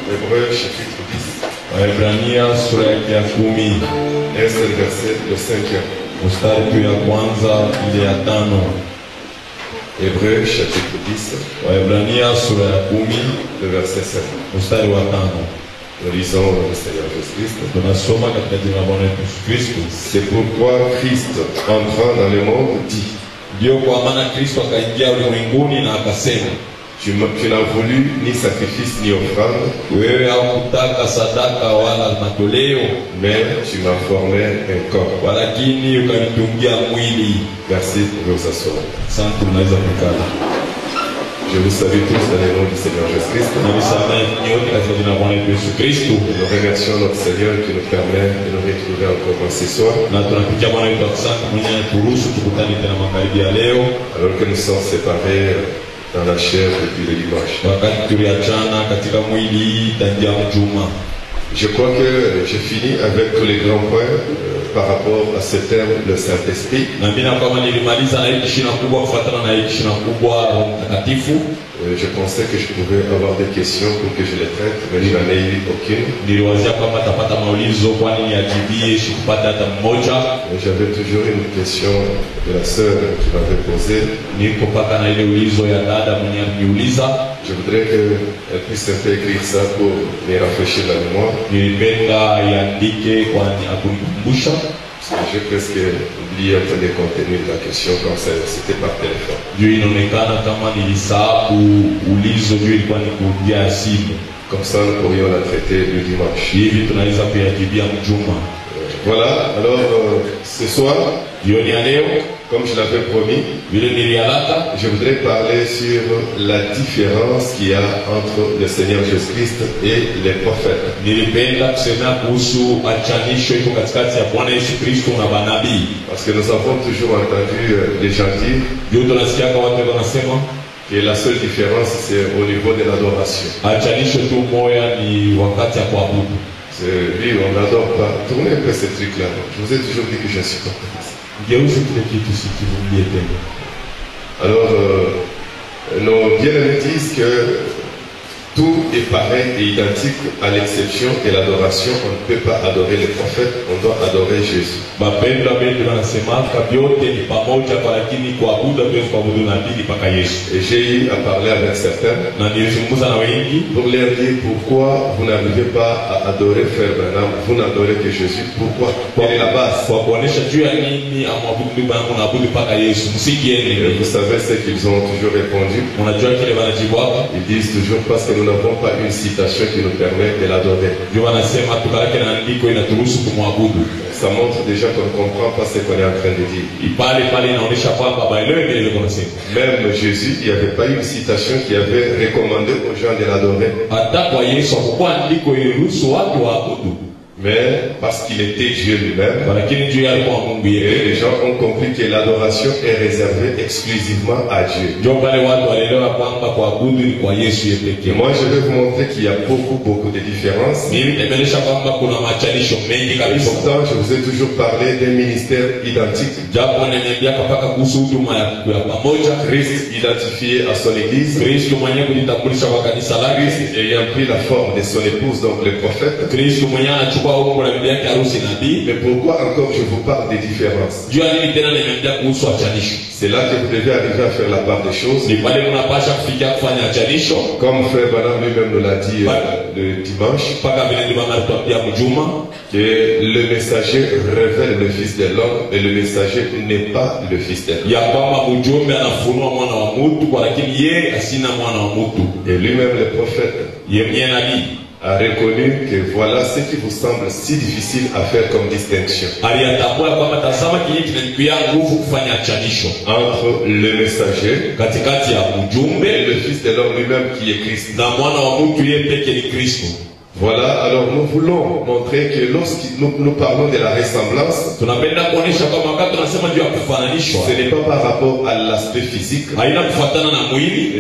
Hébreux chapitre 10. Waebrania sura ya 10. Un seul verset, le 5e. Mstari tu ya kwanza ile ya 5. Hébreux chapitre 10. Waebrania sura ya 10 le verset 5. mstari wa 5. Nous lisons le Seigneur Jésus-Christ. Tunasoma katika jina la Bwana Yesu Kristo. C'est pourquoi Christ, entrant dans le monde, dit: Ndio kwa maana Kristo akaingia ulimwenguni na akasema, tu n'as voulu ni sacrifice ni offrande, wewe haukutaka sadaka wala matoleo, mais tu m'as formé un corps. walakini ukanitungia mwili. Merci pour vos assoirs. Asante, unaweza kukaa. Je vous salue tous dans le nom du Seigneur Jésus-Christ. Na nisamehe nyote katika jina la Bwana Yesu Kristo. Nous remercions notre Seigneur qui nous permet de nous retrouver encore ce soir. Na tunapitia Bwana wetu asante mwenye kuruhusu tukutane tena magharibi ya leo, Alors que nous sommes séparés dans la chair depuis le dimanche. wakati tuliachana katika mwili tangia mjuma. Je crois que j'ai fini avec tous les grands points par rapport à ce thème, le Saint-Esprit. Na mimi kama nilimaliza na hii shina kubwa kufuatana na hii shina kubwa Roho Mtakatifu. Je pensais que je pouvais avoir des questions pour que je les traite, mais je n'en ai eu aucune. Niliwazia kwamba tapata maulizo kwani niajibie, sikupata hata mmoja. J'avais toujours une question de la sœur qui m'avait posée. Niko paka na ile ulizo ya dada mwenye aliniuliza. Je voudrais qu'elle puisse un peu écrire ça pour me rafraîchir la mémoire. Nilipenda iandike kwani akunikumbusha. Parce que j'ai presque oublié un peu les contenus de la question comme ça, c'était par téléphone. Juu inaonekana kama nilisahau ulizo juu ilikuwa ni kurudia simu. Comme ça, nous pourrions la traiter le dimanche. Hivi tunaweza kuyajibia mjuma. Voilà, alors ce soir, Jioni ya leo, comme je l'avais promis, vile nilialaka, je voudrais parler sur la différence qu'il y a entre le Seigneur Jésus-Christ et les prophètes. nilipenda kusema kuhusu achanisho iko katikati ya Bwana Yesu Kristo na manabii. Parce que nous avons toujours entendu les gens dire Juu tunasikiaka watu wanasema que la seule différence c'est au niveau de l'adoration. achanisho tu moya ni wakati ya kuabudu. Oui, on n'adore pas. Tournez un peu ce truc-là. Je vous ai toujours dit que je suis pas comme ça. Geuze kile kitu sikirudia tena. Alors, nos bien-aimés disent que tout est pareil et identique à l'exception de l'adoration. On ne peut pas adorer les prophètes, on doit adorer Jésus. Mapendo mengi wanasemaka vyote ni pamoja, lakini kuabudu hatuwezi kuabudu na dini mpaka Yesu. Et j'ai eu à parler avec certains Na nilizungumza na wengi pour leur dire pourquoi vous n'arrivez pas à adorer Frère Branham, vous n'adorez que Jésus. Pourquoi? Quelle est la base? kwa kuonesha juu ya nini amwabudu ndugu yangu naabudu mpaka Yesu. Msikieni. Et vous savez ce qu'ils ont toujours répondu? Unajua kile wanajibwaka? Ils disent toujours parce que nous n'avons pas une citation qui nous permet de l'adorer. Ndio wanasema tukalake na andiko inaturuhusu kumwabudu. Ça montre déjà qu'on ne comprend pas ce qu'on est en train de dire. Pale pale inaonyesha kwamba baelewe vile vile wanasema. Même Jésus, il n'y avait pas une citation qui avait recommandé aux gens de l'adorer. Hata kwa Yesu hakukuwa andiko iliruhusu watu waabudu. Mais parce qu'il était Dieu lui-même, Lakini juu ya alikuwa Mungu et yeye. les gens ont compris que l'adoration est réservée exclusivement à Dieu. Ndio pale watu walielewa kwamba kuabudu ni kwa Yesu yeye Et pekee. moi, je vais vous montrer qu'il y a beaucoup de différences. Mimi nimeonyesha kwamba kuna machanisho mengi Et kabisa. pourtant, je vous ai toujours parlé d'un ministère identique. Japo nimeambia mpaka kuhusu huduma ya pamoja. Christ identifié à son église, Kristo mwenyewe kujitambulisha kwa kanisa lake. Christ ayant pris la forme de son épouse, donc le prophète. Kristo mwenyewe anachukua umbo la bibi yake harusi nabii. Mais pourquoi encore je vous parle des différences? Juu ya nini tena nimeambia kuhusu achanisho? C'est là que vous devez arriver à faire la part des choses. Ni pale unapasha kufikia kufanya achanisho. Comme Frère Branham lui-même nous l'a dit le dimanche, Mpaka vile ndio mama alituambia mjuma que le messager révèle le Fils de l'homme et le messager n'est pas le Fils de l'homme. ya kwamba mjumbe anafunua mwana wa mtu, lakini yeye asina mwana wa mtu. Et lui-même le prophète Yeye mwenyewe nabii a reconnu que voilà ce qui vous semble si difficile à faire comme distinction aliyatambua kwamba tazama kile kinanikia nguvu kufanya achanisho entre le messager katikati ya mjumbe et le Fils de l'homme lui-même qui est Christ. na mwana wa mtu yeye pekee ni Kristo. Voilà, alors nous voulons montrer que lorsque nous parlons de la ressemblance, ce n'est pas par rapport à l'aspect physique, mais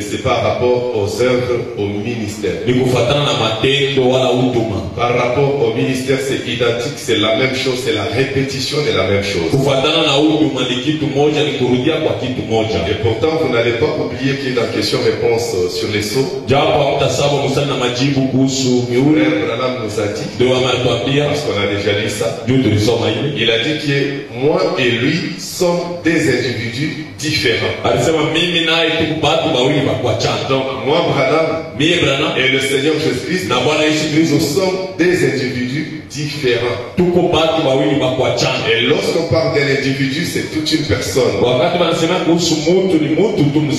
c'est par rapport aux œuvres, au ministère. Par rapport au ministère, c'est identique, c'est la même chose, c'est la répétition de la même chose. Et pourtant, vous n'allez pas oublier qu'il y a une question-réponse sur les sceaux. Branham nous a dit, parce qu'on a déjà lu ça, il a dit que moi et lui sommes des individus différents. Donc moi Branham et le Seigneur Jésus-Christ, nous sommes des individus différents. Et lorsqu'on parle d'un individu, c'est toute une personne.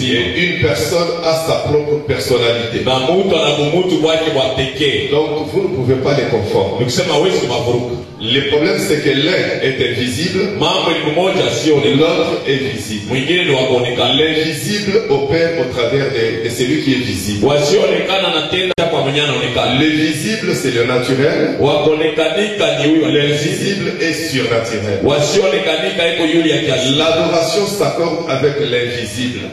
Et une personne a sa propre personnalité. Donc vous ne pouvez pas les confondre. Le problème c'est que l'un est invisible, l'autre est visible. L'invisible opère au travers de celui qui est visible. Le visible c'est le naturel, l'invisible est surnaturel. L'adoration s'accorde avec l'invisible.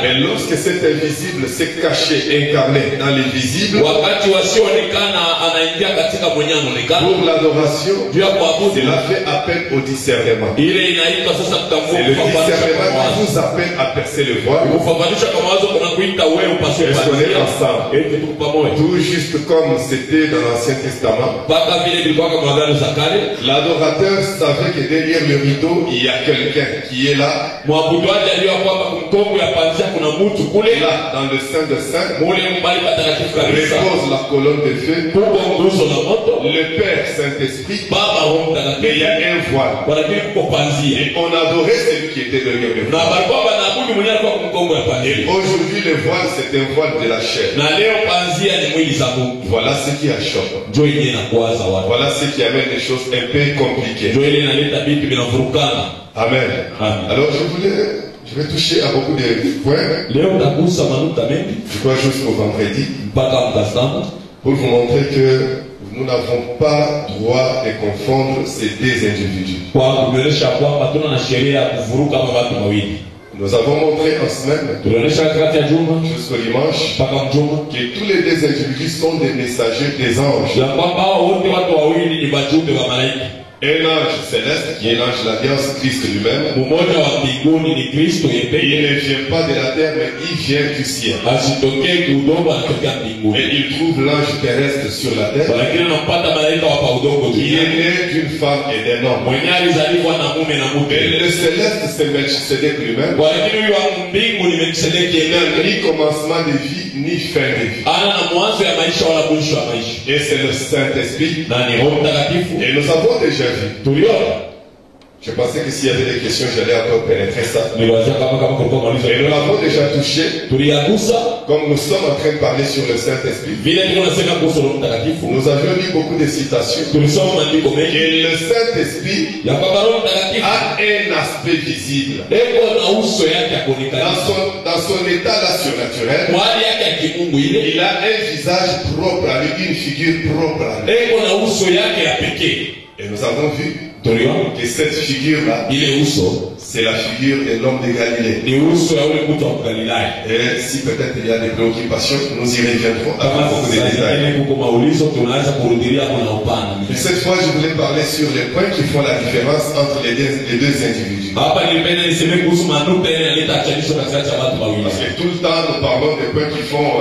Mais lorsque cet invisible s'est caché, incarné dans l'invisible, pour l'adoration, cela fait appel au discernement. C'est le discernement qui vous appelle à percer le voile. Est-ce qu'on est ensemble? Tout juste comme c'était dans l'Ancien Testament. L'adorateur savait que derrière le rideau, il y a quelqu'un qui est là. Là, dans le sein de Saint, repose la colonne de feu. Le Père Saint-Esprit, mais il y a un voile. Et on adorait celui qui était derrière le voile. Et aujourd'hui, le voile, c'est un voile de la chair. Voilà ce qui achoppe. Voilà ce qui amène les choses un peu compliquées. Amen. Alors je vais toucher à beaucoup de points. Je crois juste au vendredi. Pour vous montrer que nous n'avons pas droit de confondre ces deux individus. Nous avons montré en semaine, jusqu'au dimanche, que tous les deux individus sont des messagers des anges. Un ange céleste qui est l'ange de l'alliance, Christ lui-même. Il ne vient pas de la terre, mais il vient du ciel. Et il trouve l'ange terrestre sur la terre, qui est né d'une femme et d'un homme. Et le céleste, c'est Melchisedec lui-même, qui n'a ni commencement de vie, ni fin de vie. Et c'est le Saint-Esprit. Et nous avons déjà vu. Je pensais que s'il y avait des questions, j'allais encore pénétrer ça. Et nous l'avons déjà touché. Comme nous sommes en train de parler sur le Saint-Esprit, nous avions lu beaucoup de citations. Et le Saint-Esprit a un aspect visible. Dans son état là surnaturel, il a un visage propre à lui, une figure propre à lui. Et nous avons vu que cette figure-là, c'est la figure de l'homme de Galilée. Et si peut-être il y a des préoccupations, nous y reviendrons avec beaucoup de détails. Et cette fois, je voulais parler sur les points qui font la différence entre les deux individus. Parce que tout le temps, nous parlons des points qui font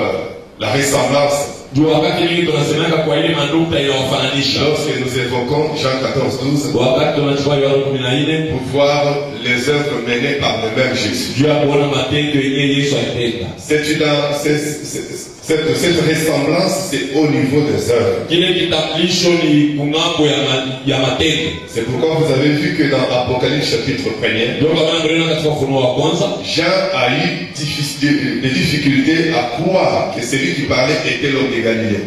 la ressemblance. Lorsque nous évoquons Jean 14:12 pour voir les œuvres menées par le même Jésus. Cette ressemblance, c'est au niveau des œuvres. C'est pourquoi vous avez vu que dans Apocalypse chapitre 1er, Jean a eu des difficultés à croire que celui qui parlait était l'homme de Galilée.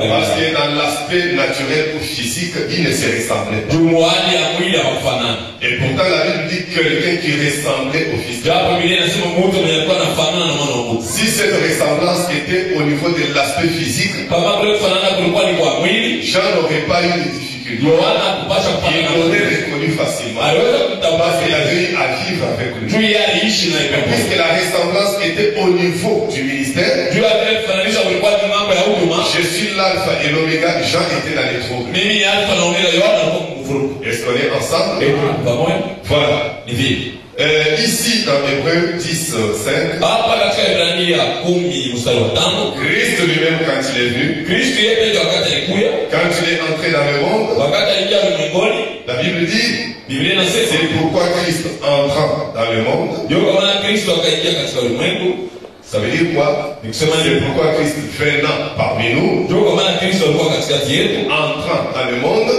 Parce que dans l'aspect naturel ou physique, il ne se ressemblait pas. Et pourtant la Bible dit quelqu'un qui ressemblait au Fils. Si cette ressemblance était au niveau de l'aspect physique, Jean n'aurait pas eu de difficulté. Il l'aurait reconnu facilement. Parce qu'il avait eu à vivre avec lui. Puisque la ressemblance était au niveau du ministère, je suis l'alpha et l'oméga, Jean était dans les troubles. Est-ce qu'on est ensemble? Voilà. Ici dans Hébreux 10, 5, Christ lui-même quand il est venu, quand il est entré dans le monde, la Bible dit, c'est pourquoi Christ entrant dans le monde. Ça veut dire quoi? C'est pourquoi Christ venant parmi nous, entrant dans le monde.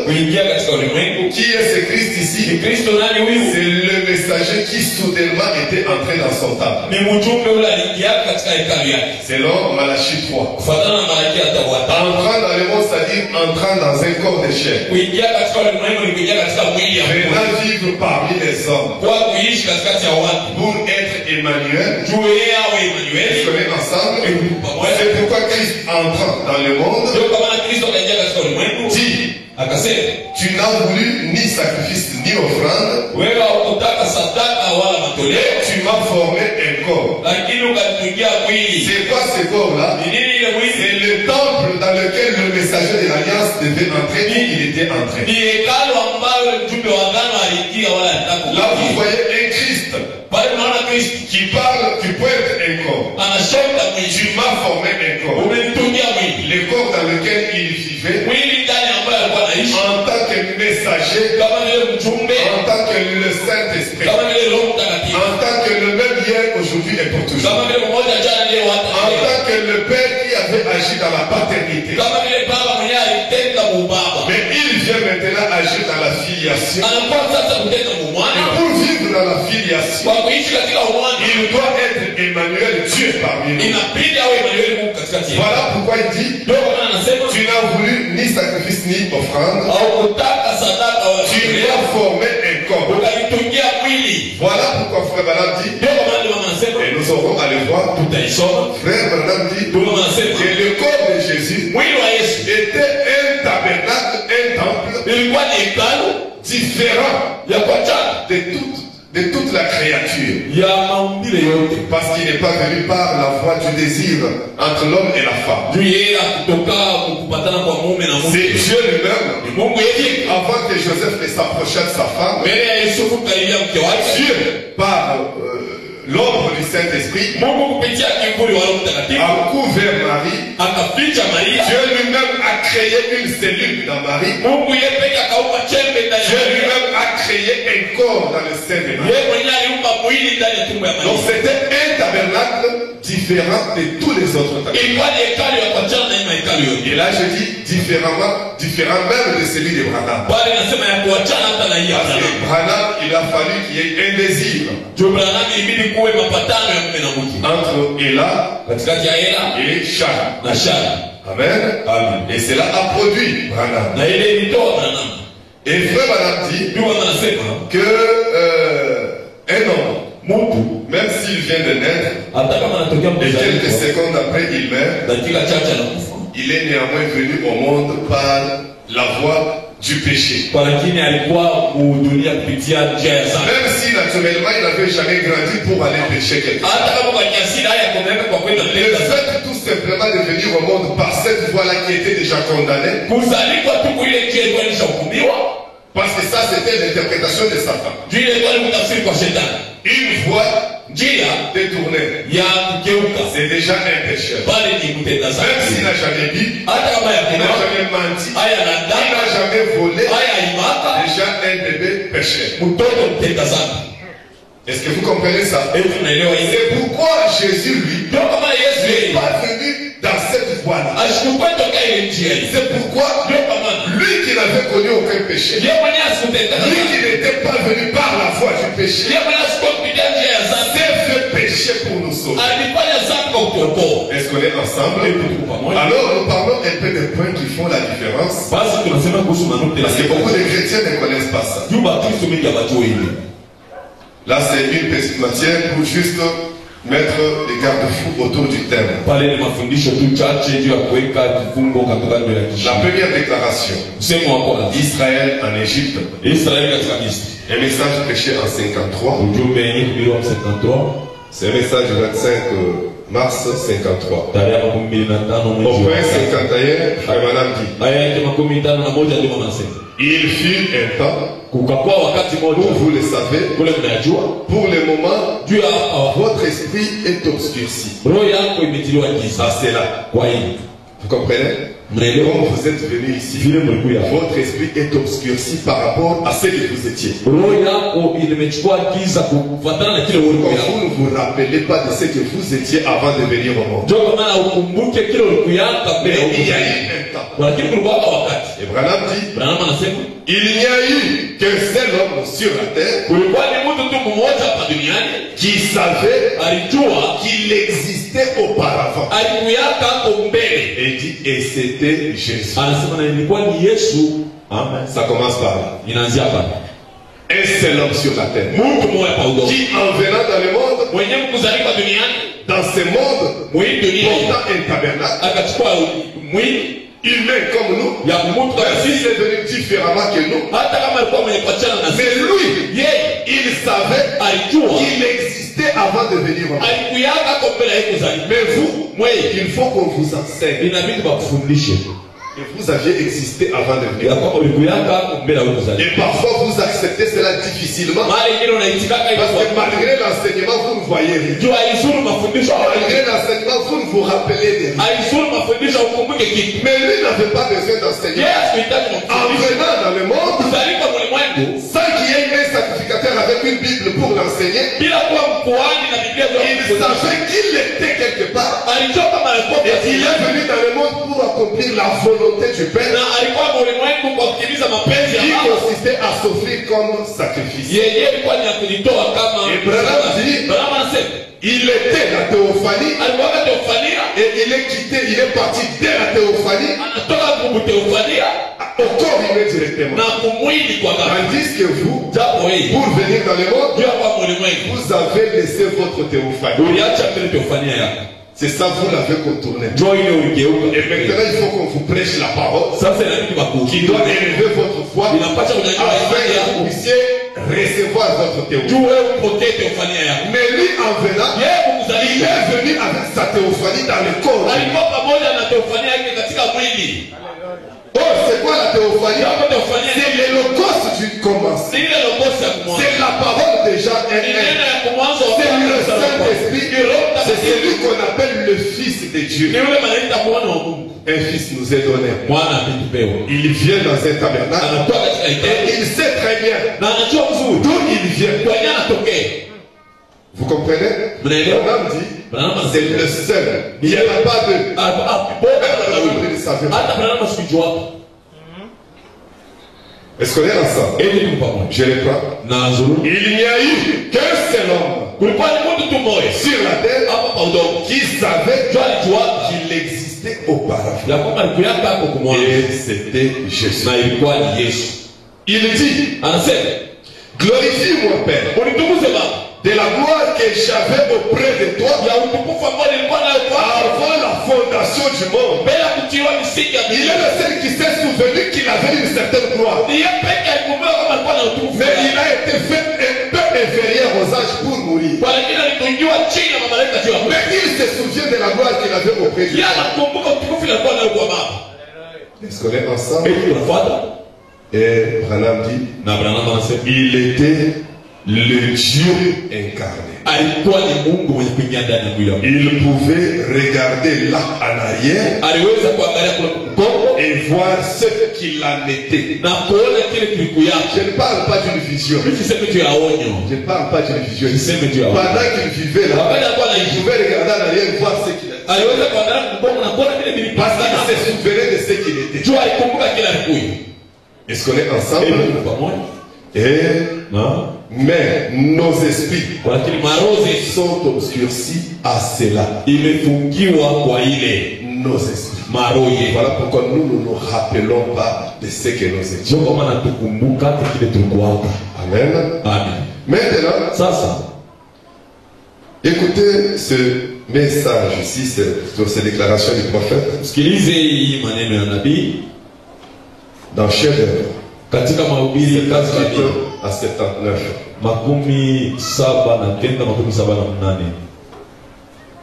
Qui est ce Christ ici? C'est le messager qui soudainement était entré dans son temple. Selon Malachie 3. Entrant dans le monde, c'est-à-dire entrant dans un corps de chair. Venant vivre parmi les hommes. Pour être Emmanuel. Est-ce qu'on est ensemble? C'est pourquoi Christ entrant dans le monde dit, tu n'as voulu ni sacrifice ni offrande, tu m'as formé un corps. C'est quoi ce corps-là? C'est le temple dans lequel le messager de l'Alliance devait entrer, où il était entré. Là vous voyez un Christ qui parle, qui peut être un corps. Tu m'as formé un corps. Le corps dans lequel il vivait, en tant que messager, en tant que le Saint-Esprit, en tant que le même hier, aujourd'hui et pour toujours, en tant que le Père qui avait agi dans la paternité. Mais il vient maintenant agir dans la filiation. Pour vivre dans la filiation, il doit être Emmanuel, Dieu parmi nous. Voilà pourquoi il dit, tu n'as voulu ni sacrifice ni offrande, tu m'as formé un corps. Voilà pourquoi Frère Branham dit, et nous aurons à le voir, Frère Branham dit que le corps de Jésus était un tabernacle, un temple différent de toute la créature. Parce qu'il n'est pas venu par la voie du désir entre l'homme et la femme. C'est Dieu lui-même. Avant que Joseph ne s'approchât de sa femme, Dieu, par l'ombre du Saint-Esprit, a couvert Marie. Dieu lui-même a créé une cellule dans Marie. Dieu lui-même a créé un corps dans le sein de Marie. Donc c'était un tabernacle différent de tous les autres tabernacles. Et là je dis différent même de celui de Branham. Parce que Branham, il a fallu qu'il y ait un désir entre Ella et Charles. Amen. Et cela a produit Branham. Et Frère Branham dit que un homme, même s'il vient de naître, et quelques secondes après il meurt, il est néanmoins venu au monde par la voie du péché. Même si naturellement il n'avait jamais grandi pour aller pécher quelque chose. Le fait tout simplement de venir au monde par cette voie-là qui était déjà condamnée, parce que ça c'était l'interprétation de Satan. Une voie détournée, c'est déjà un pécheur. Même s'il n'a jamais dit, il n'a jamais menti, il n'a jamais volé, déjà un bébé pécheur. Est-ce que vous comprenez ça? C'est pourquoi Jésus, lui, n'est pas venu dans cette voie-là. C'est pourquoi lui qui n'avait connu aucun péché, lui qui n'était pas venu par la voie du péché, s'est fait péché pour nous sauver. Est-ce qu'on est ensemble? Alors nous parlons un peu des points qui font la différence. Parce que beaucoup de chrétiens ne connaissent pas ça. Là c'est une petite matière pour juste mettre des garde-fous autour du thème. La première déclaration, Israël en Égypte, un message prêché en 53, c'est un message du 25 mars 53. Au point 51, Frère dit, il fut un temps où vous le savez, pour le moment, votre esprit est obscurci. Ça c'est là. Vous comprenez? Comme vous êtes venu ici, votre esprit est obscurci par rapport à ce que vous étiez. Vous ne vous rappelez pas de ce que vous étiez avant de venir au monde. Mais il y a eu un temps. Et Branham dit, il n'y a eu qu'un seul homme sur la terre qui savait qu'il existait auparavant. Et il dit, et c'était Jésus. Amen. Ça commence par là. Un seul homme sur la terre qui en venant dans le monde, dans ce monde, portant un tabernacle, humain comme nous, s'il est venu différemment que nous, mais lui, il savait qu'il existait avant de venir au monde. Mais vous, il faut qu'on vous enseigne. Et vous aviez existé avant de venir. Et parfois vous acceptez cela difficilement. Parce que malgré l'enseignement, vous ne voyez rien. Malgré l'enseignement, vous ne vous rappelez de rien. Mais lui n'avait pas besoin d'enseignement. En venant dans le monde, sans qu'il y ait un sacrificateur avec une Bible pour l'enseigner, il savait qu'il était quelque part. Et il est venu dans le monde pour accomplir la volonté du Père, qui consistait à s'offrir comme sacrifice. Et Branham dit, il était la théophanie, et il est quitté, il est parti dès la théophanie au corps humain directement. Tandis que vous, pour venir dans le monde, vous avez laissé votre théophanie. C'est ça, vous l'avez contourné. Et maintenant, il faut qu'on vous prêche la parole qui doit élever votre foi afin que vous puissiez recevoir votre théophanie. Mais lui, en venant, il est venu avec sa théophanie dans le corps. Oh, c'est quoi la théophanie? C'est l'holocauste du commencement. C'est la parole déjà. C'est le Saint-Esprit. C'est celui qu'on appelle le Fils de Dieu. Un fils nous est donné. Il vient dans un tabernacle. Et il sait très bien d'où il vient. Vous comprenez? Branham dit, c'est le seul. Il n'y en a pas deux. Est-ce qu'on est ensemble? Je les prends. Il n'y a eu qu'un seul homme sur la terre qui savait qu'il existait auparavant. Et c'était Jésus. Il dit, glorifie-moi, Père, de la gloire que j'avais auprès de toi avant la fondation du monde. Il est le seul qui s'est souvenu qu'il avait une certaine gloire. Mais il a été fait un peu inférieur aux anges pour mourir. Mais il se souvient de la gloire qu'il avait auprès de Dieu. Est-ce qu'on est ensemble? Et Branham dit, il était le Dieu incarné. Il pouvait regarder là en arrière et voir ce qu'il en était. Je ne parle pas d'une vision. Je ne parle pas d'une vision. Pendant qu'il vivait là, il pouvait regarder en arrière et voir ce qu'il était. Parce qu'il se souvenait de ce qu'il était. Est-ce qu'on est ensemble? Mais nos esprits sont obscurcis à cela. Nos esprits. Voilà pourquoi nous ne nous rappelons pas de ce que nous étions. Amen. Amen. Maintenant, Écoutez ce message ici, sur ces déclarations du prophète. Sikilize hii maneno ya nabii Dans chef-d'œuvre. katika mahubiri ya kazi ya nabii à 79. makumi saba na kenda makumi saba na mnane.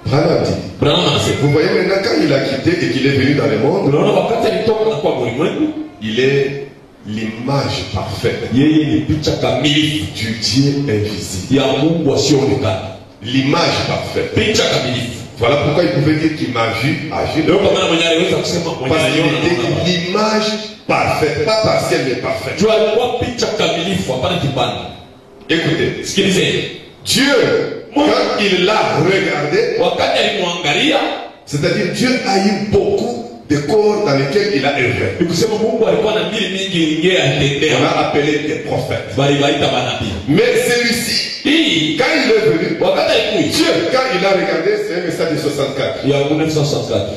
Branham dit. Branham anasema, Vous voyez maintenant quand il a quitté et qu'il est venu dans le monde, unaona wakati alitoka kwa ulimwengu, il est l'image parfaite yeye ni picha kamilifu du Dieu invisible. ya Mungu asionekana. L'image parfaite. Picha kamilifu. Voilà pourquoi il pouvait dire qu'il m'a vu agir. Leo kwa maana mwenye aliweza kusema mwenye Parce qu'il aliona était naona. l'image parfaite, pas partielle mais parfaite. Jua alikuwa picha kamilifu hapana kipande. Écoutez, Sikilizeni. Dieu, quand il l'a regardé, Wakati alimwangalia, c'est-à-dire Dieu a eu beaucoup de corps dans lesquels il a œuvré. ni kusema Mungu alikuwa na mili mingi yeye On alitendea. a appelé des prophètes. Bali baita manabii. Mais celui-ci, Hii quand il est venu, wakati alikuja Dieu, quand il a regardé, c'est un message de 64. ya 1964.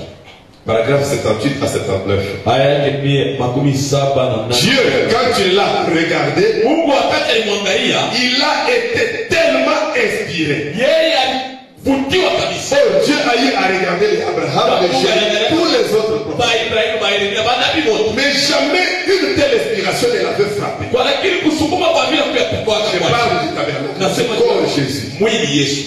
Paragraphe 78 à 79. Aya yake ni makumi saba na mnane. Dieu, quand il l'a regardé, Mungu wakati alimwangalia, il a été tellement inspiré. yeye alivutiwa kabisa. Oh, Dieu a eu à regarder les Abraham, les Jésus, tous les autres prophètes. Ba Ibrahimu, ba Yeremia, ba nabii wote. Mais jamais une telle inspiration ne l'avait frappé. Kwa lakini kusukuma kwa vile kwa Je parle du tabernacle. nasema Corps Jésus. mwili Yesu.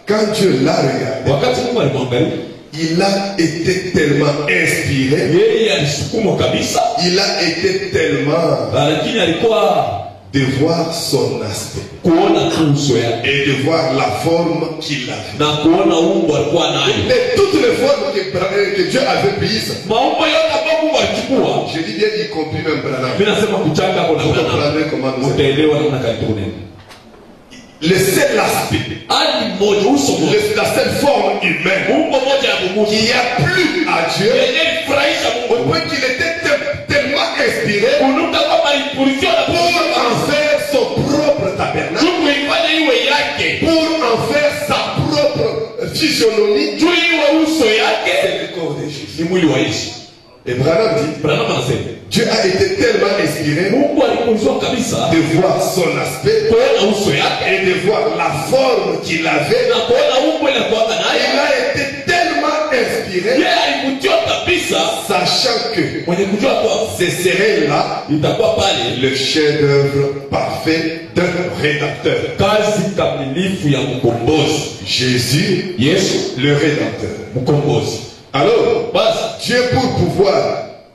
Quand Dieu l'a regardé, Wakati Mungu alimwangalia, il a été tellement inspiré. yeye alisukumwa kabisa, Il a été tellement lakini alikuwa de voir son aspect kuona tu uso yake et de voir la forme qu'il avait. na kuona umbo alikuwa nayo. Et toutes les formes que Dieu avait prises, Maumbo yote ambayo Mungu alichukua, je dis bien y compris même Branham. mimi nasema kuchanga hapo na Vous Branham. comprendrez comment nous sommes. Utaelewa namna kalitu kunena. Le seul aspect, Hadi mmoja uso mmoja, la seule forme humaine umbo moja ya Mungu qui a plu à Dieu, yenye ilifurahisha au Mungu, point qu'il était tellement inspiré kunuka kama alipuliziwa na pour en faire son propre tabernacle, juu kuifanya iwe yake, pour en faire sa propre physionomie. juu iwe uso yake, C'est le corps de Jésus. ni mwili wa Yesu. Et Branham dit, Branham anasema Dieu a été tellement inspiré Mungu alipuliziwa kabisa de voir son aspect kuona uso yake et de voir la forme qu'il avait. na kuona umbo ile kwa Il nayo. a été tellement inspiré, Yeye alivutiwa kabisa, sachant que mwenye kujua kwa ce serait là itakuwa pale le chef-d'œuvre parfait d'un rédacteur. kazi kamilifu ya mkombozi. Jésus, Yesu le rédacteur. mkombozi. Alors, Basi Dieu pour pouvoir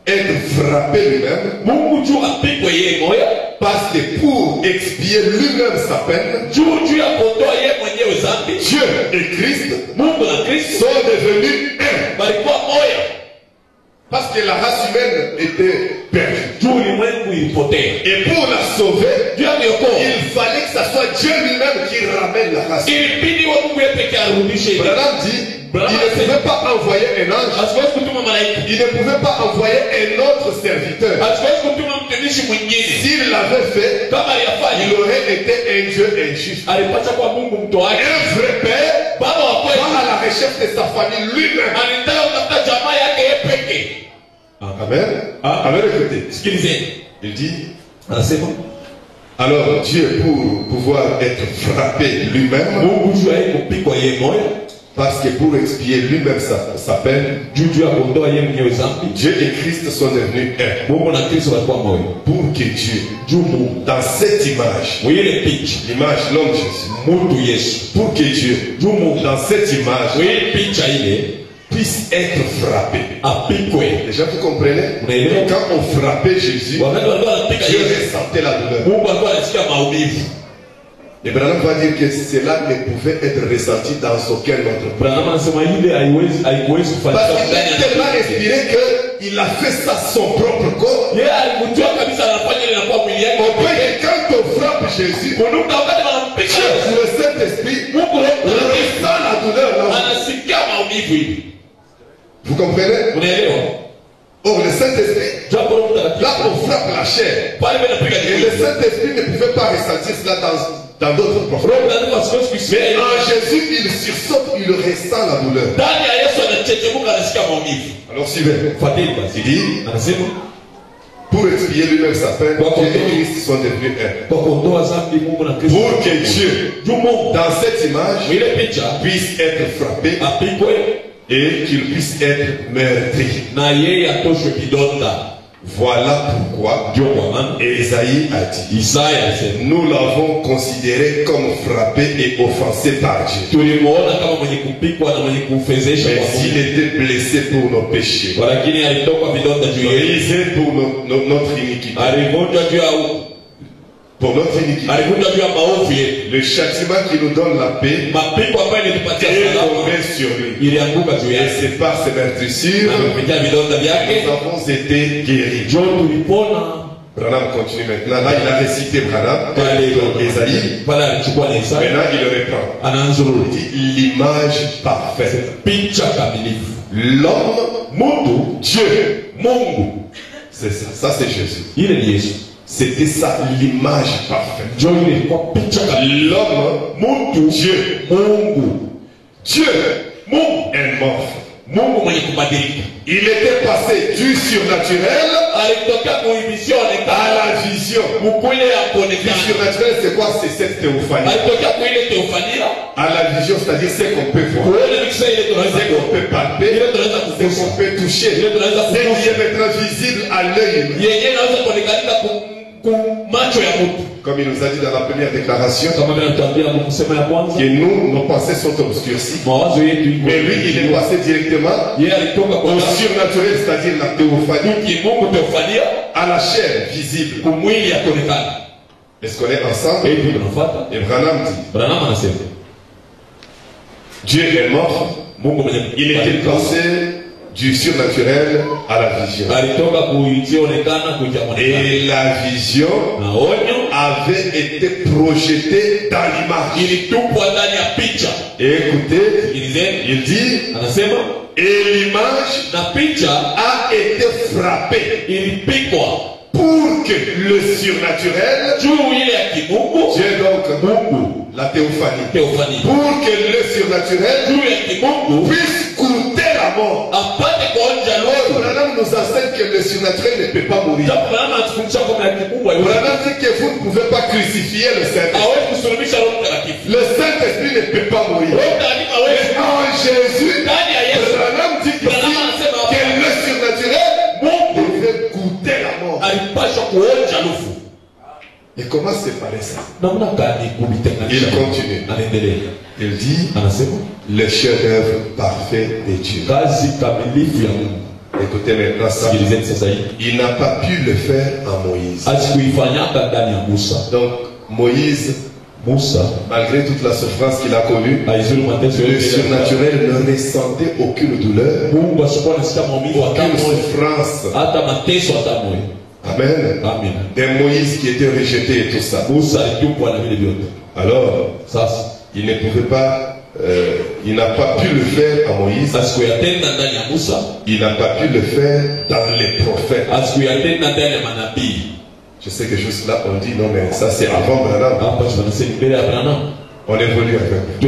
être frappé lui-même, Mungu juu apigwe yeye moyo, parce que pour expier lui-même sa peine, juu ya kuondoa yeye mwenyewe dhambi, Dieu et Christ Mungu na Kristo sont devenus un. walikuwa moja, Parce que la race humaine était perdue. juu ulimwengu ilipotea. Et pour la sauver, Juu ya kuokoa il fallait que ce soit Dieu lui-même qui ramène la race. ilibidi wa Mungu yeye pekee arudishe ile. Branham dit, il ne pouvait pas envoyer un ange, Asiwezi kutuma malaika, il ne pouvait pas envoyer un autre serviteur. asiwezi kutuma mtumishi mwingine. S'il l'avait fait, Kama aliyafanya, il aurait été un Dieu injuste. alipata kwa Mungu mtoaji, Un vrai père baba wa kweli, va à la recherche de sa famille lui-même. alitaka kutafuta jamaa yake yeye pekee. Amen. Amen, écoutez. Sikilizeni, Il dit, anasema alors Dieu pour pouvoir être frappé lui-même, Mungu juu ya yeye kupigwa yeye moyo, parce que pour expier lui-même sa peine, juu ya kuondoa yeye mwenyewe dhambi, Dieu et Christ sont devenus un. Mungu na Kristo walikuwa moyo. Pour que Dieu, Juu Mungu dans cette image, mwile picha l'image l'homme Jésus, mtu Yesu, pour que Dieu, juu Mungu dans cette image, mwile picha ile puisse être frappé. apigwe. Déjà, vous comprenez? Unaelewa? Quand on frappait Jésus, Wakati walikuwa wanapiga Dieu Yesu, ressentait la douleur. Mungu alikuwa anasikia maumivu. Et Branham va dire que cela ne pouvait être ressenti dans aucun autre plan. Branham anasema ile haikuwezi Parce kufanyika qu'il est tellement inspiré qu'il a fait ça son propre corps. yeye alikujua kabisa anafanya ile inakuwa mwili yake. Au point que quand on frappe Jésus, Kunuka wakati wanampiga Yesu, le Saint-Esprit Mungu ressent la douleur là. anasikia maumivu hivi. Vous comprenez? Unaelewa? Or, le Saint-Esprit, Jambo la mtakatifu. là on frappe la chair. Pale mbele napiga Et Yesu. le Saint-Esprit ne pouvait pas ressentir cela dans d'autres prophètes. Roho Mtakatifu asiwezi kusikia Mais ile. en Jésus, il sursaute, il ressent la douleur. Ndani ya Yesu anachechemuka anasikia maumivu. Alors suivez. Fuateni basi. Il dit, Anasema pour expier lui-même sa peine, Dieu et Christ sont devenus un. Pour que Dieu, dans cette image, puisse être frappé et qu'il puisse être meurtri. Voilà pourquoi Ésaïe a dit, nous l'avons considéré comme frappé et offensé par Dieu. Mais s'il était blessé pour nos péchés, brisé pour notre iniquité, pour notre iniquité, le châtiment qui nous donne la paix est tombé sur lui. Et c'est par ses meurtrissures nous avons été guéris. Branham continue maintenant. Là, il a récité Branham, Ésaïe. Maintenant, il le reprend. Il dit l'image parfaite. L'homme, Dieu. C'est ça. Ça, c'est Jésus. C'était ça l'image parfaite. L'homme, Dieu. Dieu est mort. Il était passé du surnaturel à la vision. Du surnaturel, c'est quoi? C'est cette théophanie. À la vision, c'est-à-dire ce qu'on peut voir, ce qu'on peut palper, ce qu'on peut toucher, ce qui est maintenant visible à l'œil. Comme il nous a dit dans la première déclaration, que nous, nos pensées sont obscurcies. Mais lui, il est passé directement au surnaturel, c'est-à-dire la théophanie, à la chair visible. Est-ce qu'on est ensemble? Et Branham dit, Dieu est mort, il était passé du surnaturel à la vision. Et la vision avait été projetée dans l'image. Et écoutez, il dit, et l'image a été frappée pour que le surnaturel, Dieu donc, la théophanie, pour que le surnaturel puisse coûter la mort. Branham nous enseigne que le surnaturel ne peut pas mourir. Branham dit que vous ne pouvez pas crucifier le Saint-Esprit. Le Saint-Esprit ne peut pas mourir. Mais en Jésus, Branham dit que le surnaturel devrait goûter la mort. Et comment séparer ça? Il continue. Il dit le chef-d'œuvre parfait de Dieu. Écoutez maintenant ça. Il n'a pas pu le faire à Moïse. Donc Moïse, malgré toute la souffrance qu'il a connue, le surnaturel ne ressentait aucune douleur, aucune souffrance. Amen. Des Moïse qui était rejeté et tout ça. Alors, il ne pouvait pas, il n'a pas pu le faire à Moïse. Il n'a pas pu le faire dans les prophètes. Je sais que juste là on dit non mais ça c'est avant Branham. On évolue avec.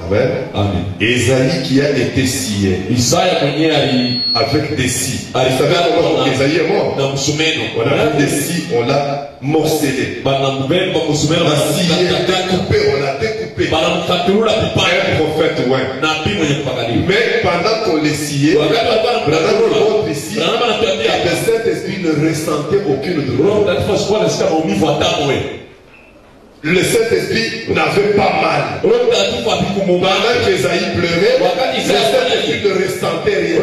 Amen. Ésaïe qui a été scié avec des scies. Vous savez comment Ésaïe est mort? On a pris des scies, on l'a morcelé. On a scié, on a découpé. Un prophète, ouais. Mais pendant qu'on les sciait, Branham montre ici que le Saint-Esprit ne ressentait aucune douleur. Le Saint-Esprit n'avait pas mal. Pendant qu'Ésaïe pleurait, le Saint-Esprit ne ressentait rien.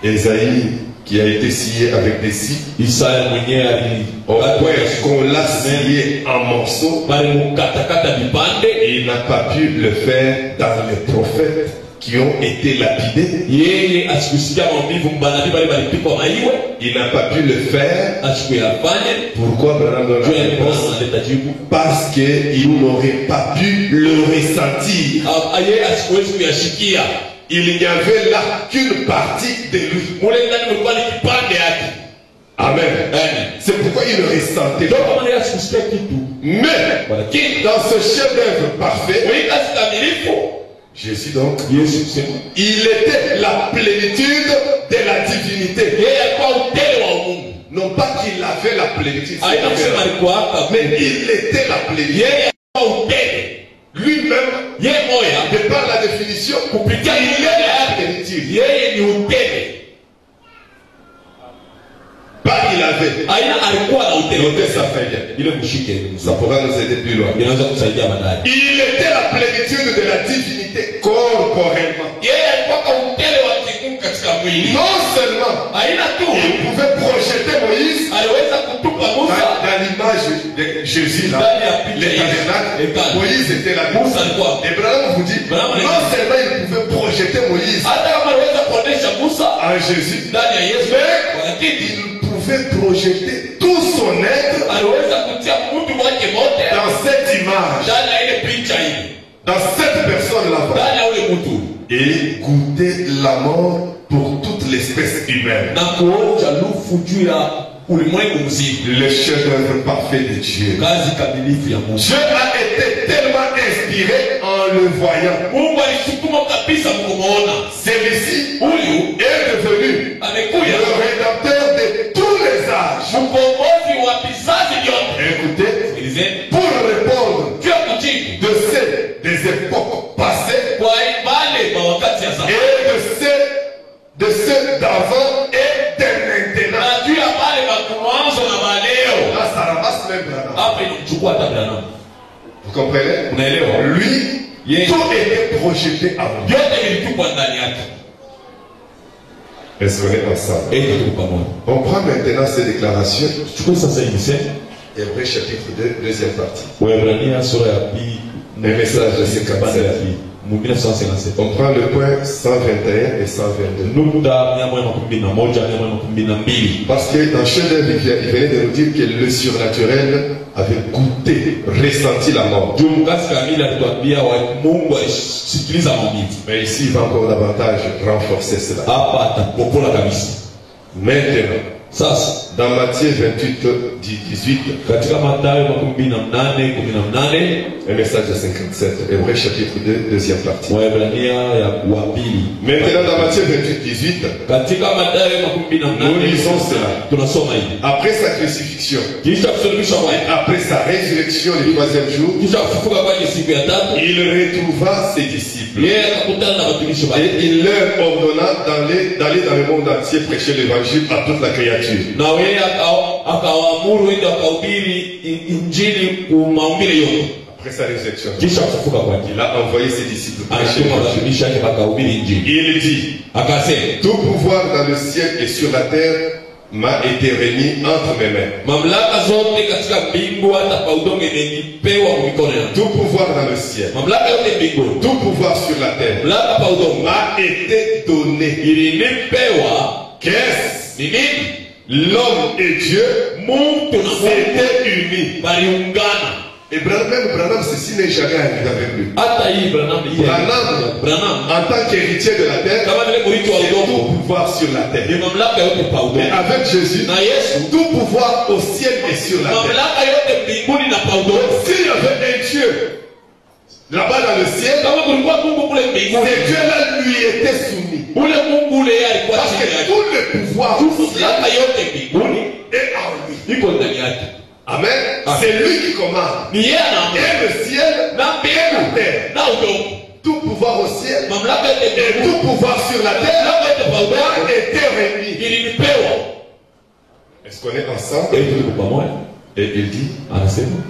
Ésaïe qui a été scié avec des scies, au point qu'on l'a scié en morceaux, et il n'a pas pu le faire dans les prophètes qui ont été lapidés. Il n'a pas pu le faire. Pourquoi? Parce qu'il n'aurait pas pu le ressentir. Il n'y avait là qu'une partie de lui. Amen. C'est pourquoi il le ressentait. Mais dans ce chef-d'œuvre parfait, Jésus donc, Yesu kusema il était la plénitude de la divinité. yeye alikuwa utele wa Mungu. Non pas qu'il avait la plénitude, Haina kusema alikuwa hapa, mais il était la plénitude. yeye alikuwa utele. Lui-même, Yeye moya de par la définition, kupitia il est la plénitude. yeye ni utele. Pas il avait. Haina alikuwa na utele. Notez ça très bien. Ile mshike Ça pourra nous aider plus loin. inaweza kusaidia baadaye. Il était la plénitude de la divinité corporellement. Yeye alikuwa kwa utele wa kimungu katika mwili. Non seulement Haina tu il pouvait projeter Moïse aliweza kutupa Musa dans l'image de Jésus là, ndani ya picha les hii. tabernacles, Moïse était là. Musa alikuwa Et Branham vous dit, Branham non seulement il pouvait projeter Moïse hata kama aliweza kuonesha Musa en Jésus, ndani ya Yesu, mais lakini il pouvait projeter tout son être aliweza kutia mtu wake wote dans cette image, ndani ya ile picha hii, dans cette personne là-bas, ndani ya ule mtu, et goûter la mort pour toute l'espèce humaine. na kuonja lufu juu ya ulimwengu mzima. Le chef-d'œuvre parfait de Dieu. Kazi kamilifu ya Mungu. Dieu a été tellement inspiré en le voyant. Mungu alisukuma kabisa kumuona. Celui-ci Huyu est devenu amekuja le rédempteur de tous les âges. mkombozi wa vizazi vyote. Écoutez, Sikilizeni, pour répondre juu ya kujibu des époques passées kwa ibale kwa wakati ya zamani et de ceux d'avant et de maintenant. na juu ya bale wa mwanzo na maleo. Là, ça ramasse même Branham. Hapa inamchukua hata Branham. Vous comprenez? Unaelewa? Lui, Yeah. tout était projeté avant. Vyote vilitupwa ndani yake. Est-ce qu'on est ensemble? Tuko pamoja. On prend maintenant ces déclarations. Chukua sasa hivi sema Hébreux chapitre 2, deuxième partie. Waebrania sura ya pili Un message de 57. mu 1957. On prend le point 121 et 122. Nukta 111 112. Parce que dans chef-d'œuvre, il venait de nous dire que le surnaturel avait goûté, ressenti la mort. Juu mkazi kamili alituambia wa Mungu alisikiliza maumivu. Mais ici, il va encore davantage renforcer cela. Hapa atapopola kabisa. Maintenant, Sasa dans Matthieu 28, 18, katika Mathayo 28:18, un message de 57, Hébreux chapitre 2, deuxième partie. Waebrania ya wa pili. Maintenant, dans Matthieu 28, 18, Katika Mathayo 28 nous lisons cela. tunasoma hivi. Après sa crucifixion, Kisha kusulubishwa kwake, après sa résurrection le troisième jour, kisha kufufuka kwake siku ya tatu, il retrouva ses disciples. yeye akakutana na watumishi Et wake. il leur ordonna d'aller dans le monde entier prêcher l'évangile à toute la créature. Na yeye akawaamuru wende wakahubiri injili kwa maumbile yote. Après sa résurrection, Kisha kufufuka kwake, il a envoyé ses disciples prêcher anatuma l'évangile. watumishi wake wakahubiri injili. Il dit, Akasema, tout pouvoir dans le ciel et sur la terre m'a été remis entre mes mains. mamlaka zote katika mbingu hata pa udongo imenipewa kwa mikono yangu. Tout pouvoir dans le ciel, Mamlaka yote mbinguni, tout pouvoir sur la terre mamlaka pa udongo m'a été donné. ilinipewa. Qu'est-ce? Ni nini? L'homme et Dieu Mungu na Mungu s'étaient unis. waliungana. Et Branham, ceci n'est jamais arrivé avec lui. Hata hii Branham En tant qu'héritier de la terre, kama vile mrithi wa c'est tout udongo pouvoir sur la ni terre. mamlaka yote pa Mais udongo, avec Jésus, na Yesu tout pouvoir au ciel et sur la terre. mamlaka yote mbinguni na pa udongo. S'il y avait un Dieu là-bas dans le ciel, Kama kulikuwa Mungu kule mbinguni, ces dieux-là lui étaient soumis. ule Mungu ule yeye alikuwa Parce chini que yake. tout le pouvoir au ciel Mamlaka yote mbinguni est en lui. iko ndani yake. Amen. C'est lui qui commande. Ni yeye anaamuru. Et le ciel Na mbingu na udongo, tout pouvoir au ciel mamlaka yote et mbinguni, tout pouvoir sur la terre mamlaka yote pa a udongo été remis. ilinipewa. Est-ce qu'on est ensemble? Tuko pamoja. Et il dit, Anasema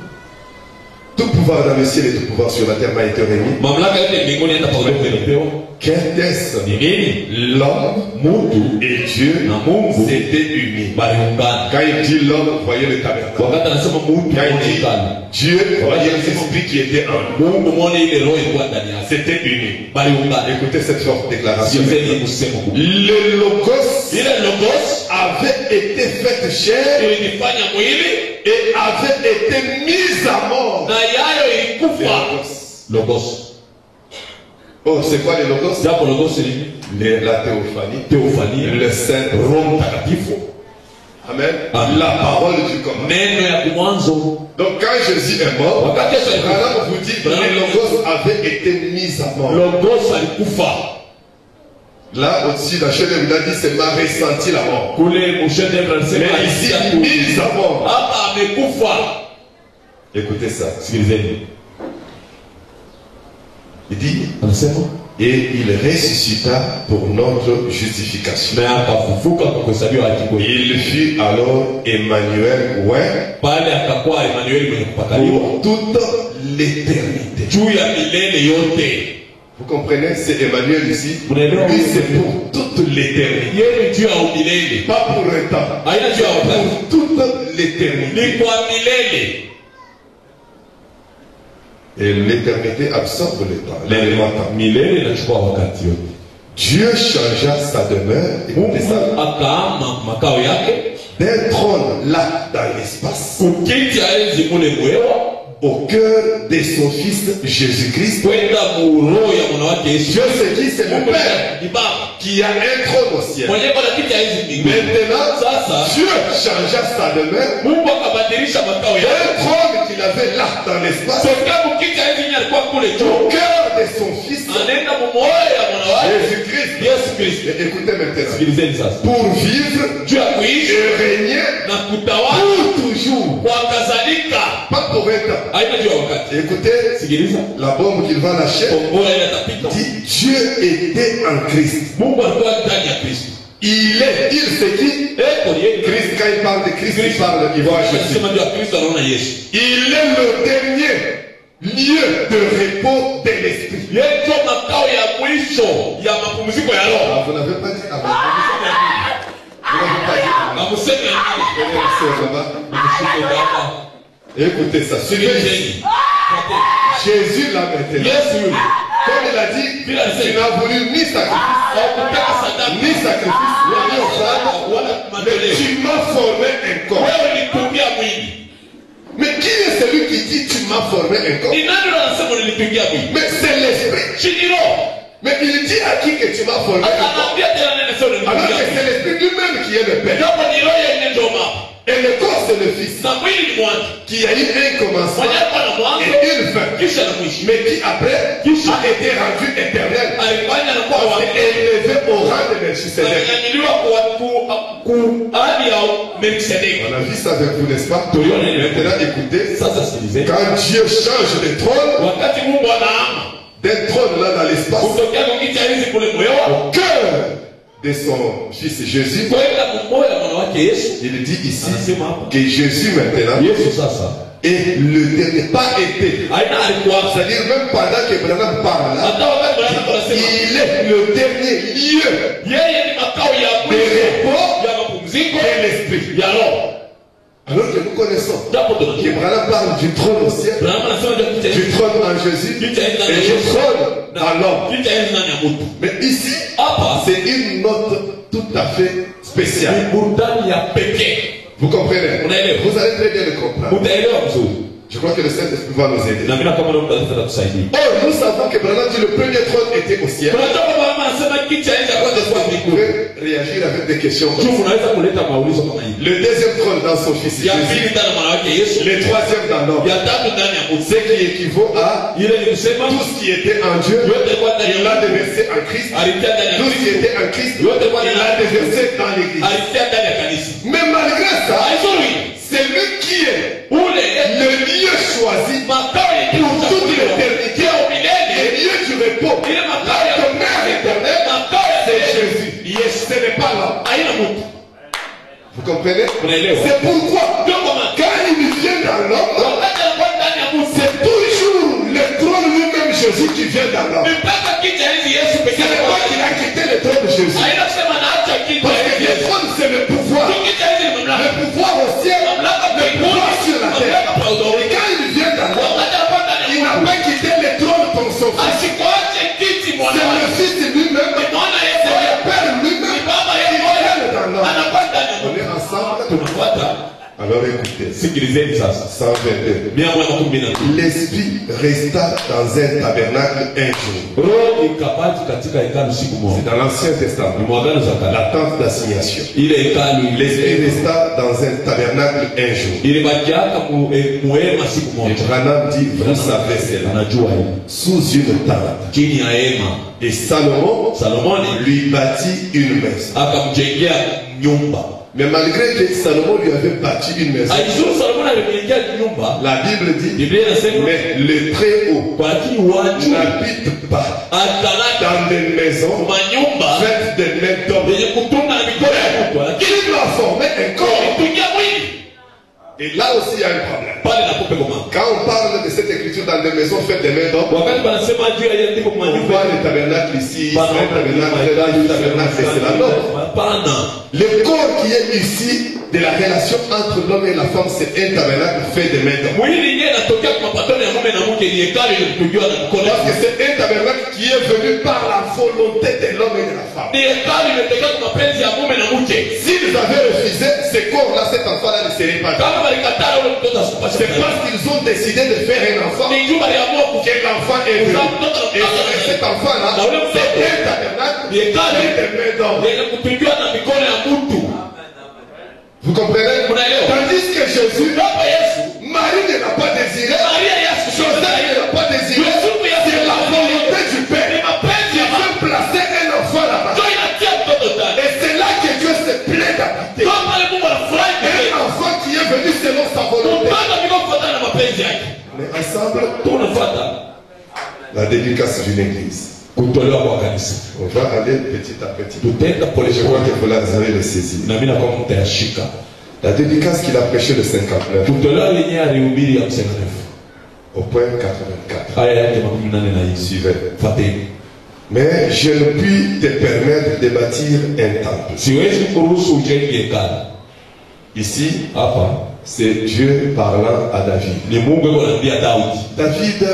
tout pouvoir dans le ciel et tout pouvoir sur la terre m'a été remis. mamlaka yote mbinguni hata pa udongo ilinipewa. Qu'est-ce? Ni nini? L'homme Mungu et Dieu na Mungu s'étaient unis. waliungana. Quand il dit l'homme, voyez le tabernacle. Wakati anasema Mungu Quand il dit waliungana, Dieu, voyez l'esprit qui était en lui. Mungu muone ile roho ilikuwa ndani yake, C'était unis. waliungana. Écoutez cette forte déclaration. Sikilizeni kusema huku. Le logos Ile logos avait été faite chair ilinifanya mwili et avait été mise à mort. na yayo ilikufa. Logos. Oh, c'est quoi le logos? Japo logos ni La théophanie. teofania, Le Saint. Roho Mtakatifu, Amen. Amen. La parole du commandement. neno ya mwanzo Donc quand Jésus est mort, Branham vous dit que le logos avait été mis à mort. Logos alikufa. Là au-dessus, la chaîne il a dit c'est m'a ressenti la mort. Mais ici, mis à mort. Écoutez ça. Il dit, et il ressuscita pour notre justification. Il fut alors Emmanuel, ouais, pour toute l'éternité. Vous comprenez, c'est Emmanuel ici. Lui, c'est pour toute l'éternité. Pas pour un temps. Pour toute l'éternité. Et l'éternité absorbe le temps. L'élément temps. Dieu changea sa demeure. Écoutez ça. D'un trône là dans l'espace. Au cœur de son fils Jésus-Christ. Dieu se dit, c'est le Père qui a un trône au ciel. Maintenant, Dieu changea sa demeure d'un trône qu'il avait là dans l'espace au cœur de son fils Jésus-Christ. Écoutez maintenant. Pour vivre et régner pour toujours. Pas pour un temps. Écoutez, la bombe qu'il va lâcher dit Dieu était en Christ. Il c'est qui? Christ, quand il parle de Christ, il voit Jésus. Il est le dernier lieu de repos de l'esprit. Vous n'avez pas dit avant. Vous n'avez pas dit. Écoutez ça. Jésus l'a maintenant. Comme il a dit, il n'a voulu ni sacrifice, ni offrande, mais tu m'as formé un corps. Mais qui est celui qui dit tu m'as formé un corps? Mais c'est l'esprit. Mais il dit à qui que tu m'as formé un corps? Alors que c'est l'esprit lui-même qui est le Père. Et le corps c'est le Fils qui a eu un commencement et une fin, mais qui après a été rendu éternel, élevé au rang de Melchisedec. On a vu ça avec vous, n'est-ce pas? Maintenant écoutez, quand Dieu change de trône, d'un trône là dans l'espace, au cœur de son fils Jésus, il dit ici que Jésus maintenant est le dernier, pas été, c'est-à-dire même pendant que Branham parle là, il est le dernier lieu de repos de l'esprit. Alors que nous connaissons que Branham parle du trône au ciel, du trône en Jésus et du trône dans l'homme. Mais ici, c'est une note tout à fait spéciale. Vous comprenez? Vous allez très bien le comprendre. Je crois que le Saint-Esprit va nous aider. Or, nous savons que Branham dit le premier trône était au ciel. Vous pouvez réagir avec des questions. Le deuxième trône dans son fils Jésus. Le troisième dans l'homme. Ce qui équivaut à tout ce qui était en Dieu, il l'a déversé en Christ. Tout ce qui était en Christ, il l'a déversé dans l'Église. Mais malgré ça, c'est lui qui est le lieu choisi pour toute l'éternité, le lieu du repos. La demeure éternelle, c'est Jésus. Ce n'est pas là. Vous comprenez? C'est pourquoi, quand il vient dans l'homme, c'est toujours le trône lui-même Jésus qui vient dans l'homme. C'est pas qu'il a quitté le trône de Jésus. Parce que le trône, c'est le pouvoir. Le pouvoir au ciel, le pouvoir sur la terre. Et quand il vient dans l'homme, il n'a pas quitté le trône pour son fils. C'est le fils lui-même, c'est le père lui-même qui vient dans l'homme. On est ensemble. Alors écoutez, sikilizeni sasa. 122. L'esprit resta dans un tabernacle un jour. Roho ikabaki katika hekalu siku moja. C'est dans l'Ancien Testament. Ni mwagano za kale. La tente d'assignation. Ile hekalu L'esprit resta dans un tabernacle un jour. ilibakiaka muhema siku Et moja. Branham dit, vous savez cela. Anajua hiyo. Sous une tente. Chini ya hema. Et Salomon Salomoni lui bâtit une maison. akamjengea nyumba. Mais malgré que Salomon lui avait bâti une maison, Aizuru Salomoni alimjengea nyumba. la Bible dit, Biblia inasema mais le Très-Haut kwa lakini watu n'habite pas atalala dans des maisons manyumba faites de mains d'hommes. yenye kutunga na mikono ya mtu, lakini Il doit former un corps. kutungia mwili Et là aussi, il y a un problème. pale nakupe koma. Quand on parle de cette écriture dans des maisons faites de mains d'hommes, Wakati wanasema juu ya ndiko on manyumba voit le tabernacle ici, un tabernacle là, un tabernacle c'est là. Non. hapana. Le corps qui est ici de la relation entre l'homme et la femme, c'est un tabernacle fait de mains d'hommes. Mwili yenyewe inatokea kwa mapatano ya mume na mke, ni hekalu iliyotugiwa na mikono. Parce que c'est un tabernacle qui est venu par la volonté de l'homme et de la femme. Ni hekalu imetokea kwa mapenzi ya mume na mke. S'ils avaient refusé, ce corps-là, cet enfant-là ne serait pas. Kama walikataa ule mtoto asipashe. C'est parce qu'ils ont décidé de faire un enfant. Ni juu waliamua Que l'enfant est venu. Et cet enfant-là, c'est un tabernacle ni hekalu fait de mains d'hommes. yenye kutugiwa na mikono ya mtu. Vous comprenez? Unaelewa? Tandis que Jésus, Baba Yesu, Marie ne l'a pas désiré. Maria Yesu, Joseph ne l'a pas désiré. C'est la volonté du Père. mapenzi ya Dieu placer un enfant là-bas. ndio inatia mtoto ndani. Et c'est là que Dieu se plaît d'habiter. Ndio pale Mungu anafurahi pekee. Un enfant qui est venu selon sa volonté. Mtoto ndiko kufuatana na mapenzi yake. Mais ensemble, Tunafuata la dédicace d'une église. kutolewa kwa kanisa. On va aller petit à petit. Tutaenda pole Je crois pole. que vous l'avez le saisi. Na mimi nakuwa mtayashika. La dédicace qu'il a prêché le 59 Kutolewa yenyewe alihubiri ya 59. au point 84. Aya yake 84 na hii. Suivez. Fateni. Mais je ne puis te permettre de bâtir un temple. Siwezi kuruhusu ujenge hekalu. Ici, Hapa c'est Dieu parlant à David. ni Mungu yuko anambia Daudi. David,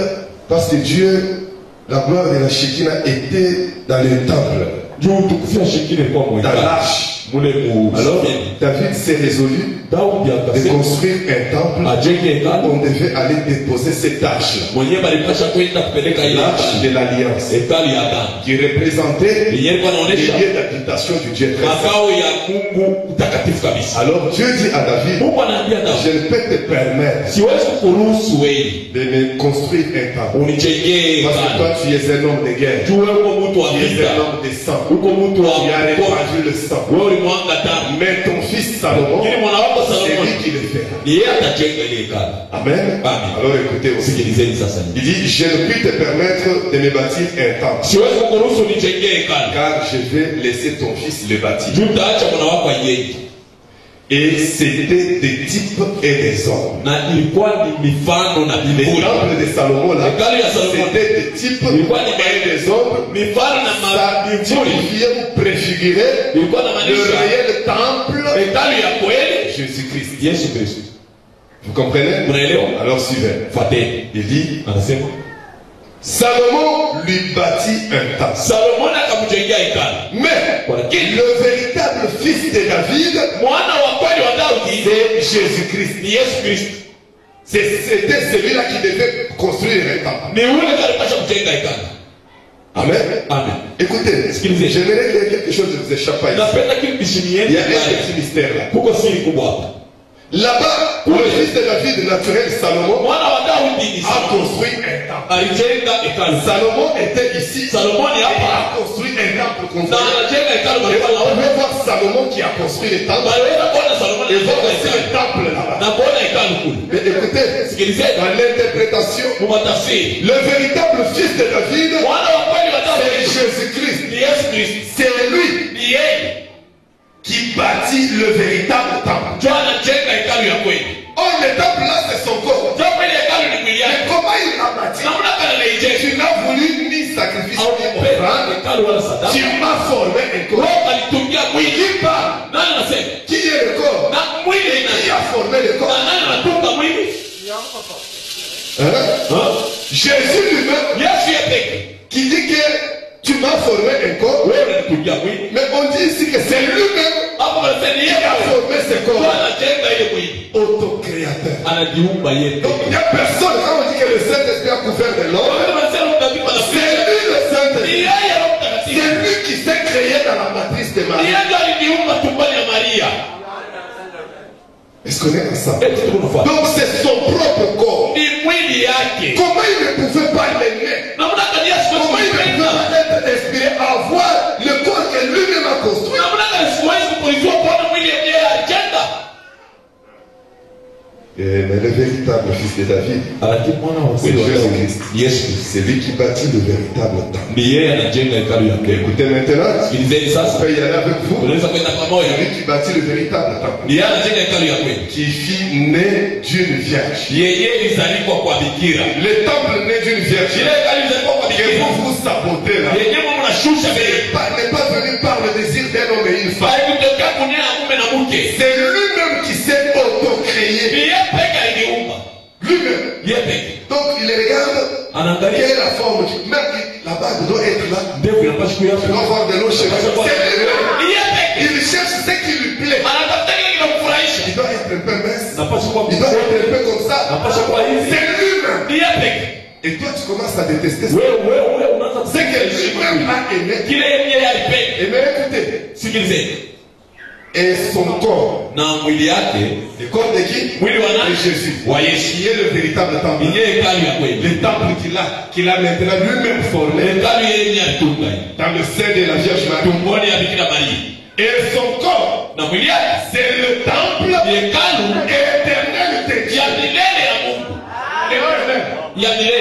parce que Dieu, la gloire de la Shekinah était dans le temple, Juu tukufia shikile kwa dans mweka. l'arche. Mule mu. Alors, David s'est résolu Daudi de akasema construire un temple. ajenge hekalu. On devait aller déposer cette arche-là, Mwenyewe alipasha kwenda kupeleka ile l'arche de l'alliance, hekalu ya Agano. qui représentait Yenyewe ilikuwa les inaonyesha lieux d'habitation du Dieu très saint. makao ya Mungu mtakatifu kabisa. Alors Dieu dit à David, Mungu anaambia je Daudi, ne peux te permettre siwezi kuruhusu wewe de me construire un temple. unijengee Parce que hekalu. toi, tu es un homme de guerre. Juu wewe uko mtu wa Tu es vita. un homme de sang. Uko mtu wa Tu as mkono. répandu le sang. Wewe ulimwanga damu. Mais ton fils Salomon, Lakini mwana wako c'est Salomoni lui qui le fait. ni yeye atajenga ile hekalu. Amen. Amen. Alors écoutez aussi. Sikilizeni sasa hivi. Il dit, je ne puis te permettre de me bâtir un temple, Siwezi kukuruhusu nijengee hekalu. car je vais laisser ton fils le bâtir. Juu utaacha mwana wako ajenge. Et c'était des types et des hommes. Na ilikuwa ni mifano na Les vivuli. temples de Salomon là, Hekalu ya Salomoni c'était des types ilikuwa ni et des hommes. mifano na Ça vivuli. typifiait ou préfigurait Ilikuwa na le maanisha réel temple hekalu ya kweli Jésus-Christ. Yesu Kristo. Vous comprenez? Unaelewa? Alors suivez. Fateni. Il dit, Anasema Salomon lui bâtit un temple. Salomoni akamjengea hekalu. Mais Lakini le véritable fils de David, mwana wa kweli wa Daudi c'est Jésus-Christ. ni Yesu Kristo. C'était celui-là qui devait construire un temple. Ni yule alipasha kujenga hekalu. Amen. Amen. Écoutez, Excusez. j'aimerais que quelque chose ne vous échappe pas ici. Napenda kitu kishinieni. Il y a un petit mystère là. Kuko siri kubwa hapa. Là-bas, le fils de David naturel, Salomon, Mwana wa Daudi ni a construit un temple. alijenga hekalu. Salomon était ici. Salomoni Il hapa a construit un temple na construit. anajenga hekalu Et mahali on pale. peut voir Salomon qui a construit le temple. Waliweza kuona Salomoni Et voir anajenga aussi le hekalu temple là-bas. na kuona hekalu kule. Mais écoutez, Sikilizeni dans l'interprétation, mu matafsiri. le véritable fils de David, Mwana wa kweli wa c'est Daudi Jésus-Christ. ni Yesu Kristo. C'est lui Ni yeye qui bâtit le véritable temple. ndio anajenga hekalu ya kweli. Oh, le temple là, c'est son corps. Ndio kweli hekalu ni mwili Mais yake. comment il l'a bâti? Namna gani anaijenga? Tu n'as voulu ni sacrifice Au ni pesa offrande. hekalu wala sadaka. Tu m'as formé un corps. Roho alitungia mwili. Qui parle? Nani anasema? Qui est le corps? Na mwili Qui ina. a formé le Na corps? nani anatunga mwili? Hein? Jésus lui-même Yesu yeye pekee. qui dit que tu m'as formé un corps. Wewe unanitungia mwili. Mais on dit ici que c'est lui-même Hapo wanasema ni qui yeye a formé ce ndio corps. anajenga ile mwili. On créateur. anajiumba yeye. Donc il n'y a personne, quand on dit que le Saint-Esprit a couvert de l'homme, c'est lui le Saint-Esprit. C'est lui qui s'est créé dans la matrice de Marie. Est-ce qu'on est ensemble? Donc c'est son propre corps. Comment il ne pouvait pas l'aimer? Comment il ne pouvait pas être inspiré à avoir le corps que lui-même a construit? Mais le véritable fils de David, c'est Jésus-Christ. C'est lui qui bâtit le véritable temple. Écoutez maintenant, je peux y aller avec vous. C'est lui qui bâtit le véritable temple. Qui fit né d'une vierge. Le temple né d'une vierge. Que vous vous sabotez là. N'est pas venu par le désir d'un homme et une femme. C'est lui-même qui s'est auto-créé. Lui-même. Donc il regarde quelle est la forme. Même la bague doit être là. Tu dois voir de l'eau chez lui. Il cherche ce qui lui plaît. Il doit être un peu mince. Il doit être un peu comme ça. C'est lui-même. Et toi tu commences à détester ça. C'est que lui-même a aimé. Et mais écoutez. Et son corps. Le corps de qui? De Jésus. Qui est le véritable temple. Le temple qu'il a maintenant lui-même formé. Dans le sein de la Vierge Marie. Et son corps, c'est le temple éternel de Dieu.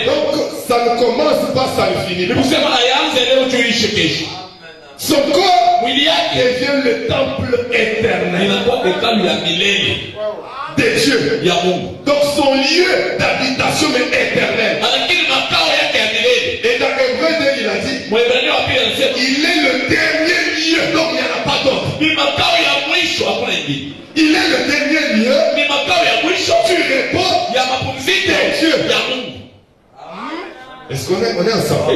Donc ça ne commence pas, ça ne finit pas. Son corps devient le temple éternel de Dieu. Donc son lieu d'habitation est éternel. Et dans Hébreu 2, il a dit, il est le dernier lieu, donc il n'y en a pas d'autre. Il est le dernier lieu du repos de Dieu. Est-ce qu'on est ensemble?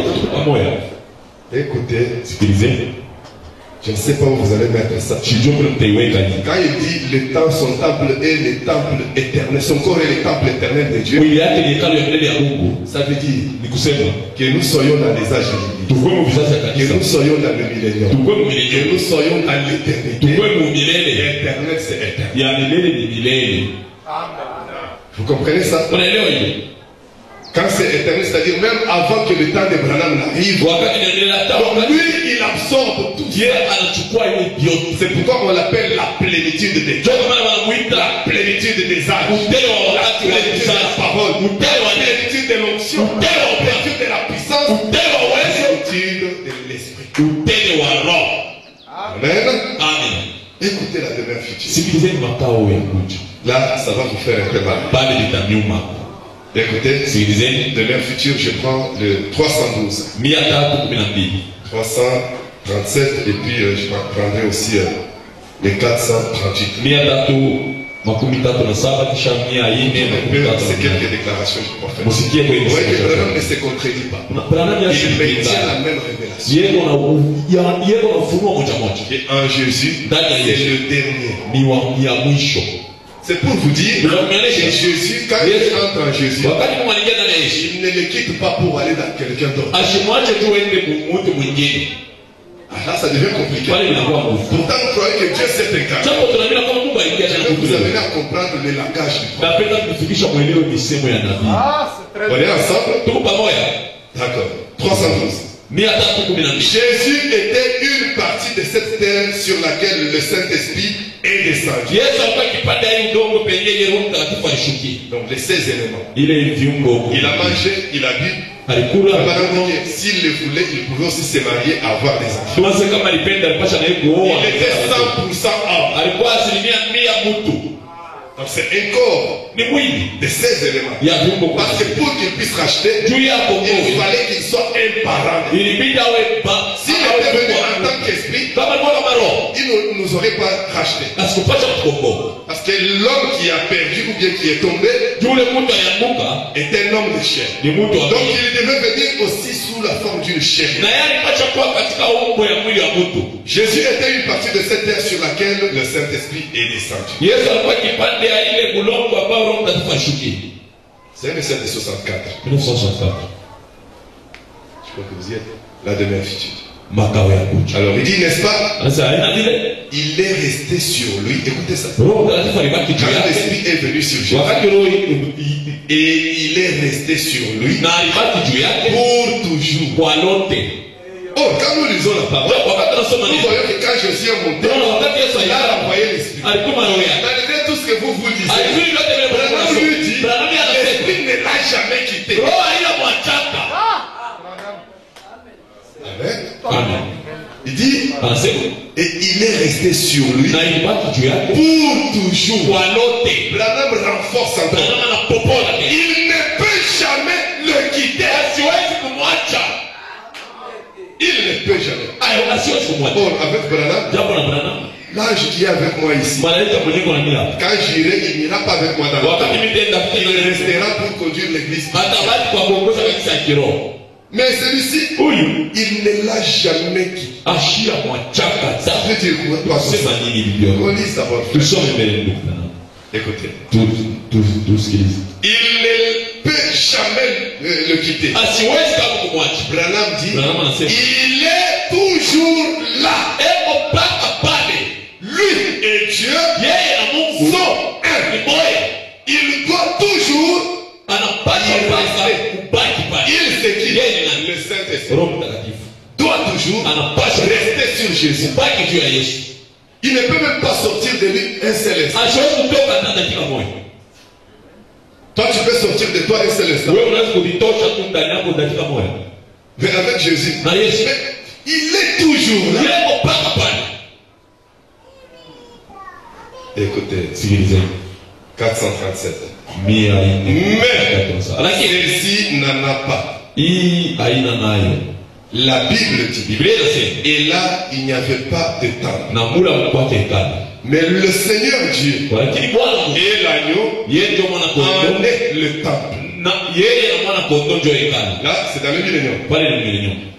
Écoutez, je ne sais pas où vous allez mettre ça. Quand il dit le temps, son temple est le temple éternel, son corps est le temple éternel de Dieu, ça veut dire que nous soyons dans les âges que nous soyons dans le millénium, que nous soyons dans l'éternité. L'éternel, c'est éternel. Vous comprenez ça? Quand c'est éternel, c'est-à-dire même avant que le temps de Branham n'arrive, donc lui, il absorbe tout. C'est pourquoi on l'appelle la plénitude des Dieu, la plénitude des âges, la plénitude de la parole, la plénitude de l'onction, la plénitude de la puissance, la plénitude de l'esprit. Amen. Écoutez la demeure future. Là, ça va vous faire un peu mal. Écoutez, demeure future, je prends le 312. 337 et puis je prendrai aussi le 438. C'est quelques déclarations du prophète. Vous voyez que Branham ne se contredit pas. Il maintient la même révélation. Et en Jésus, c'est le dernier. C'est pour vous dire que Jésus, quand il entre en Jésus, il ne le quitte pas pour aller dans quelqu'un d'autre. Là, ça devient compliqué. Pourtant, vous croyez que Dieu s'est incarné. Vous avez à comprendre le langage du prophète. On est ensemble? D'accord. 312. Jésus était une partie de cette terre sur laquelle le Saint-Esprit est descendu. Donc les 16 éléments. Il a mangé, il a bu. S'il le voulait, il pouvait aussi se marier, avoir des enfants. Il était 100% homme. Donc c'est un corps de 16 éléments. Parce que pour qu'il puisse racheter, il fallait qu'il soit un parent. S'il était venu en tant qu'esprit, il ne nous aurait pas racheté. Parce que l'homme qui a perdu ou bien qui est tombé est un homme de chair. Donc il devait venir aussi sous la forme d'une chair. Jésus était une partie de cette terre sur laquelle le Saint-Esprit est descendu. C'est un essai de 64. 1964. Je crois que vous y êtes. La demeure-future. Alors il dit, n'est-ce pas? Il est resté sur lui. Écoutez ça. Quand l'esprit est venu sur Jésus, et il est resté sur lui pour toujours. Oh, quand nous lisons la parole, nous voyons que quand Jésus est monté, il a envoyé l'esprit. Malgré tout ce que vous disiez, Branham lui dit, l'esprit ne l'a jamais quitté. Amen. Il dit, et il est resté sur lui pour toujours. Branham renforce encore. Il ne peut jamais le quitter. Il ne peut jamais. Bon, avec Branham, l'ange qui est avec moi ici, quand j'irai, il n'ira pas avec moi dans le temps. Il restera pour conduire l'église. Mais celui-ci, il ne l'a jamais quitté. Ça veut dire quoi? On lit ça. Écoutez. Tout ce qu'il dit. Il ne peut jamais le quitter. Branham dit, il est toujours là. Lui et Dieu sont un. Il doit toujours il sait qu'il est le Saint-Esprit doit toujours rester sur Jésus. Il ne peut même pas sortir de lui un seul instant. Toi tu peux sortir de toi un seul instant. Mais avec Jésus, il est toujours là. Écoutez, 437. Mais celle-ci n'en a pas. La Bible dit, et là il n'y avait pas de temple. Mais le Seigneur Dieu et l'agneau en est le temple. Là c'est dans le millénium.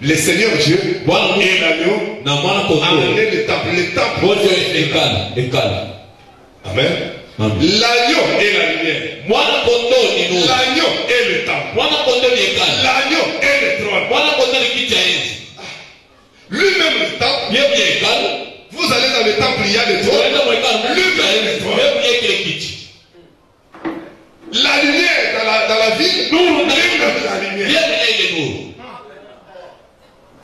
Le Seigneur Dieu et l'agneau en est le temple. Le temple. Amen. L'agneau est la lumière. L'agneau est le temple. L'agneau est le trône. Lui-même le temple. Vous allez dans le temple, il y a le trône. Lui-même le trône. La lumière dans la ville. Lui-même la lumière.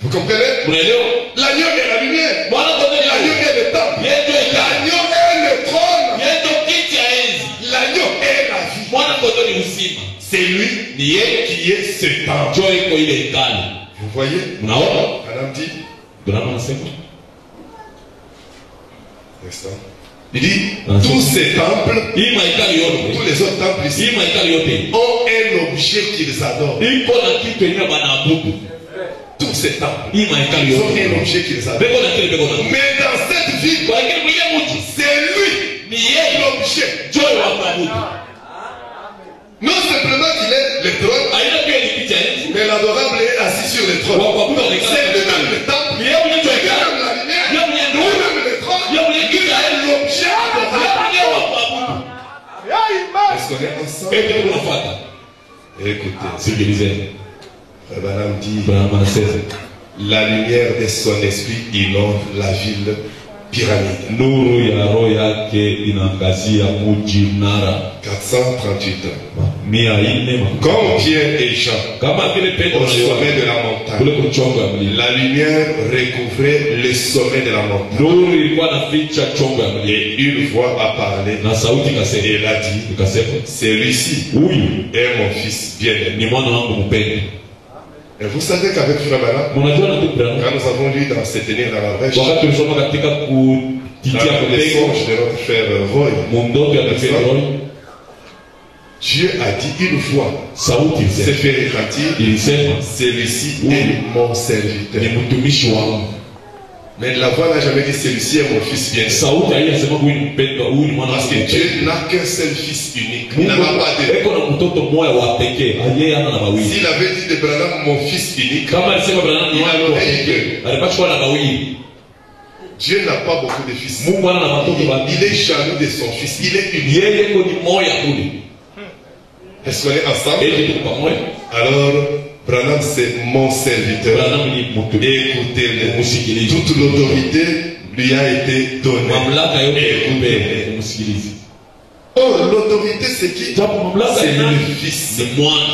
Vous comprenez? L'agneau est la lumière. L'agneau est le temple. L'agneau est le trône. L'agneau est la vie. C'est lui qui est ce temple. Vous voyez? Madame dit. Il dit, tous ces temples, tous les autres temples ici, ont un objet qu'ils adorent. Tous ces temples ont un objet qu'ils adorent. Mais dans cette vie, c'est lui l'objet. Non simplement qu'il est le trône, mais l'adorable est assis sur le trône. C'est lui-même le temple, lui-même la lumière, lui-même le trône, lui-même l'objet adorable. Est-ce qu'on est ensemble? Écoutez, ce qu'il disait. Branham dit, la lumière de son esprit innove la ville pyramide. Nuru ya roho yake inaangazia mji mnara. 438 ans. Comme Pierre et Jean au sommet de la montagne, la lumière recouvrait le sommet de la montagne. Et une voix a parlé et elle a dit, celui-ci est mon fils bien-aimé. Et vous savez qu'avec Frère Branham, quand nous avons lu dans Se tenir dans la brèche, dans les songes de notre frère Roy, Dieu a dit une fois, c'est fait retentir, celui-ci est mon serviteur. Mais la voix n'a jamais dit celui-ci est mon fils bien. Parce que Dieu n'a qu'un seul fils unique. Il n'en a pas deux. S'il avait dit de Branham mon fils unique, il en aurait eu deux. Dieu n'a pas beaucoup de fils. Mungu ana watoto Il wanne. est jaloux de son fils. Il est unique. Yeye ni moya kule. Est-ce qu'on est ensemble? Eti tuko pamoja. Alors, Branham c'est mon serviteur. Branham ni mtu. Écoutez-le. Musikilize. Toute l'autorité lui a été donnée. Mamlaka yote Écoutez-le. ikupe musikilize. Oh, l'autorité c'est qui? Japo mamlaka C'est ni nani? le fils Ni mwana.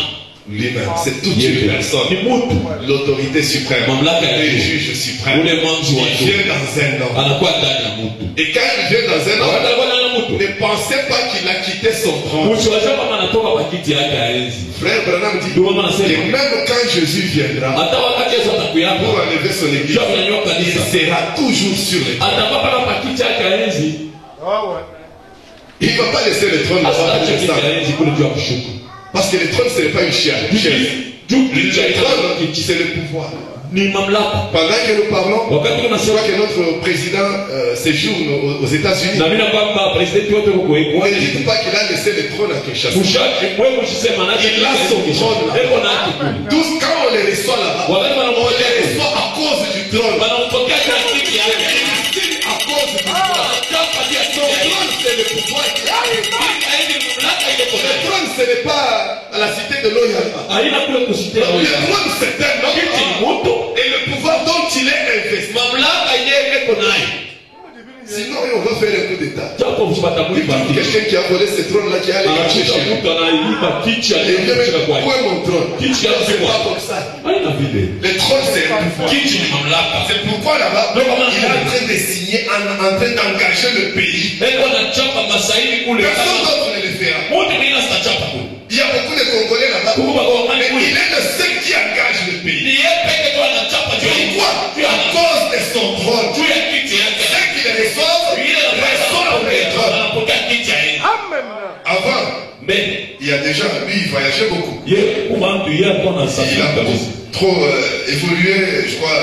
lui-même. C'est toute une personne. Ni mtu. L'autorité suprême. Mamlaka ya Le Mungu. juge suprême. Ule mwanzo wa Il vient dans un homme. anakuwa ndani ya mtu. Et quand il vient dans un Wakati homme, anakuwa ndani ya mtu. ne pensez pas qu'il a quitté son trône. Usiwaze kama anatoka kwa kiti yake ya enzi. Frère Branham dit Ndio maana que nasema même quand Jésus viendra hata wakati Yesu pour atakuyapo enlever son église, Ndio kunyanyua il kanisa. sera toujours sur le trône. Atakuwa pale kwa kiti yake ya enzi. Il ne va pas laisser le trône là-bas Hata pour kiti ya l'instant. enzi kule juu ya kushuka. Parce que le trône, ce n'est pas une chaise. Le trône, c'est le pouvoir. Ni mamlaka. Pendant que nous parlons, Wakati je tunasema crois que notre président séjourne aux États-Unis. na mimi kwamba president wote wako Ne kwa dites pas qu'il a laissé le trône à Kinshasa. Mushaki wewe usisema na Il a son trône là. eko na haki kule. Tous quand on les reçoit là-bas, Wakati on wanamuona les reçoit à cause du trône. wanampokea kwa kiti yake. À cause du trône. Son trône, c'est le pouvoir. Le trône, ce n'est pas à la cité de l'Oyama. Haina kule kusitia Le wewe. trône, c'est un Kiti ni homme. mtu. Et le pouvoir dont il est investi. Mamlaka yeye eko nayo. Sinon, on va faire un coup d'état. Japo msibatamuli baki. Quelqu'un qui a volé ce trône-là, qui a allé marcher chez lui. Mtu anaiba kiti ya Et il kushika dit, kwa. où est mon trône? Kiti ya C'est pas kushika. comme ça. Haina vile. Le trône, c'est un pouvoir. Kiti ni mamlaka. C'est pourquoi là-bas, il est en train de signer, en train d'engager le pays. Eko na chapa masaini kule. Personne d'autre ne le fera. Mtu mwingine atachapa kule. Il y a beaucoup de Congolais là-bas. Mais il est le seul qui engage le pays. Ni yeye peke tu anachapa juu. Pourquoi? À cause de son trône. Juu ya kiti yake. Ceux qui le reçoivent, reçoivent le trône. Anapokea kiti ya yeye. Avant, Mais il y a déjà, lui, il voyageait beaucoup. yeye kubantu yeye alikuwa na Il safari a kabisa. trop évolué, je crois,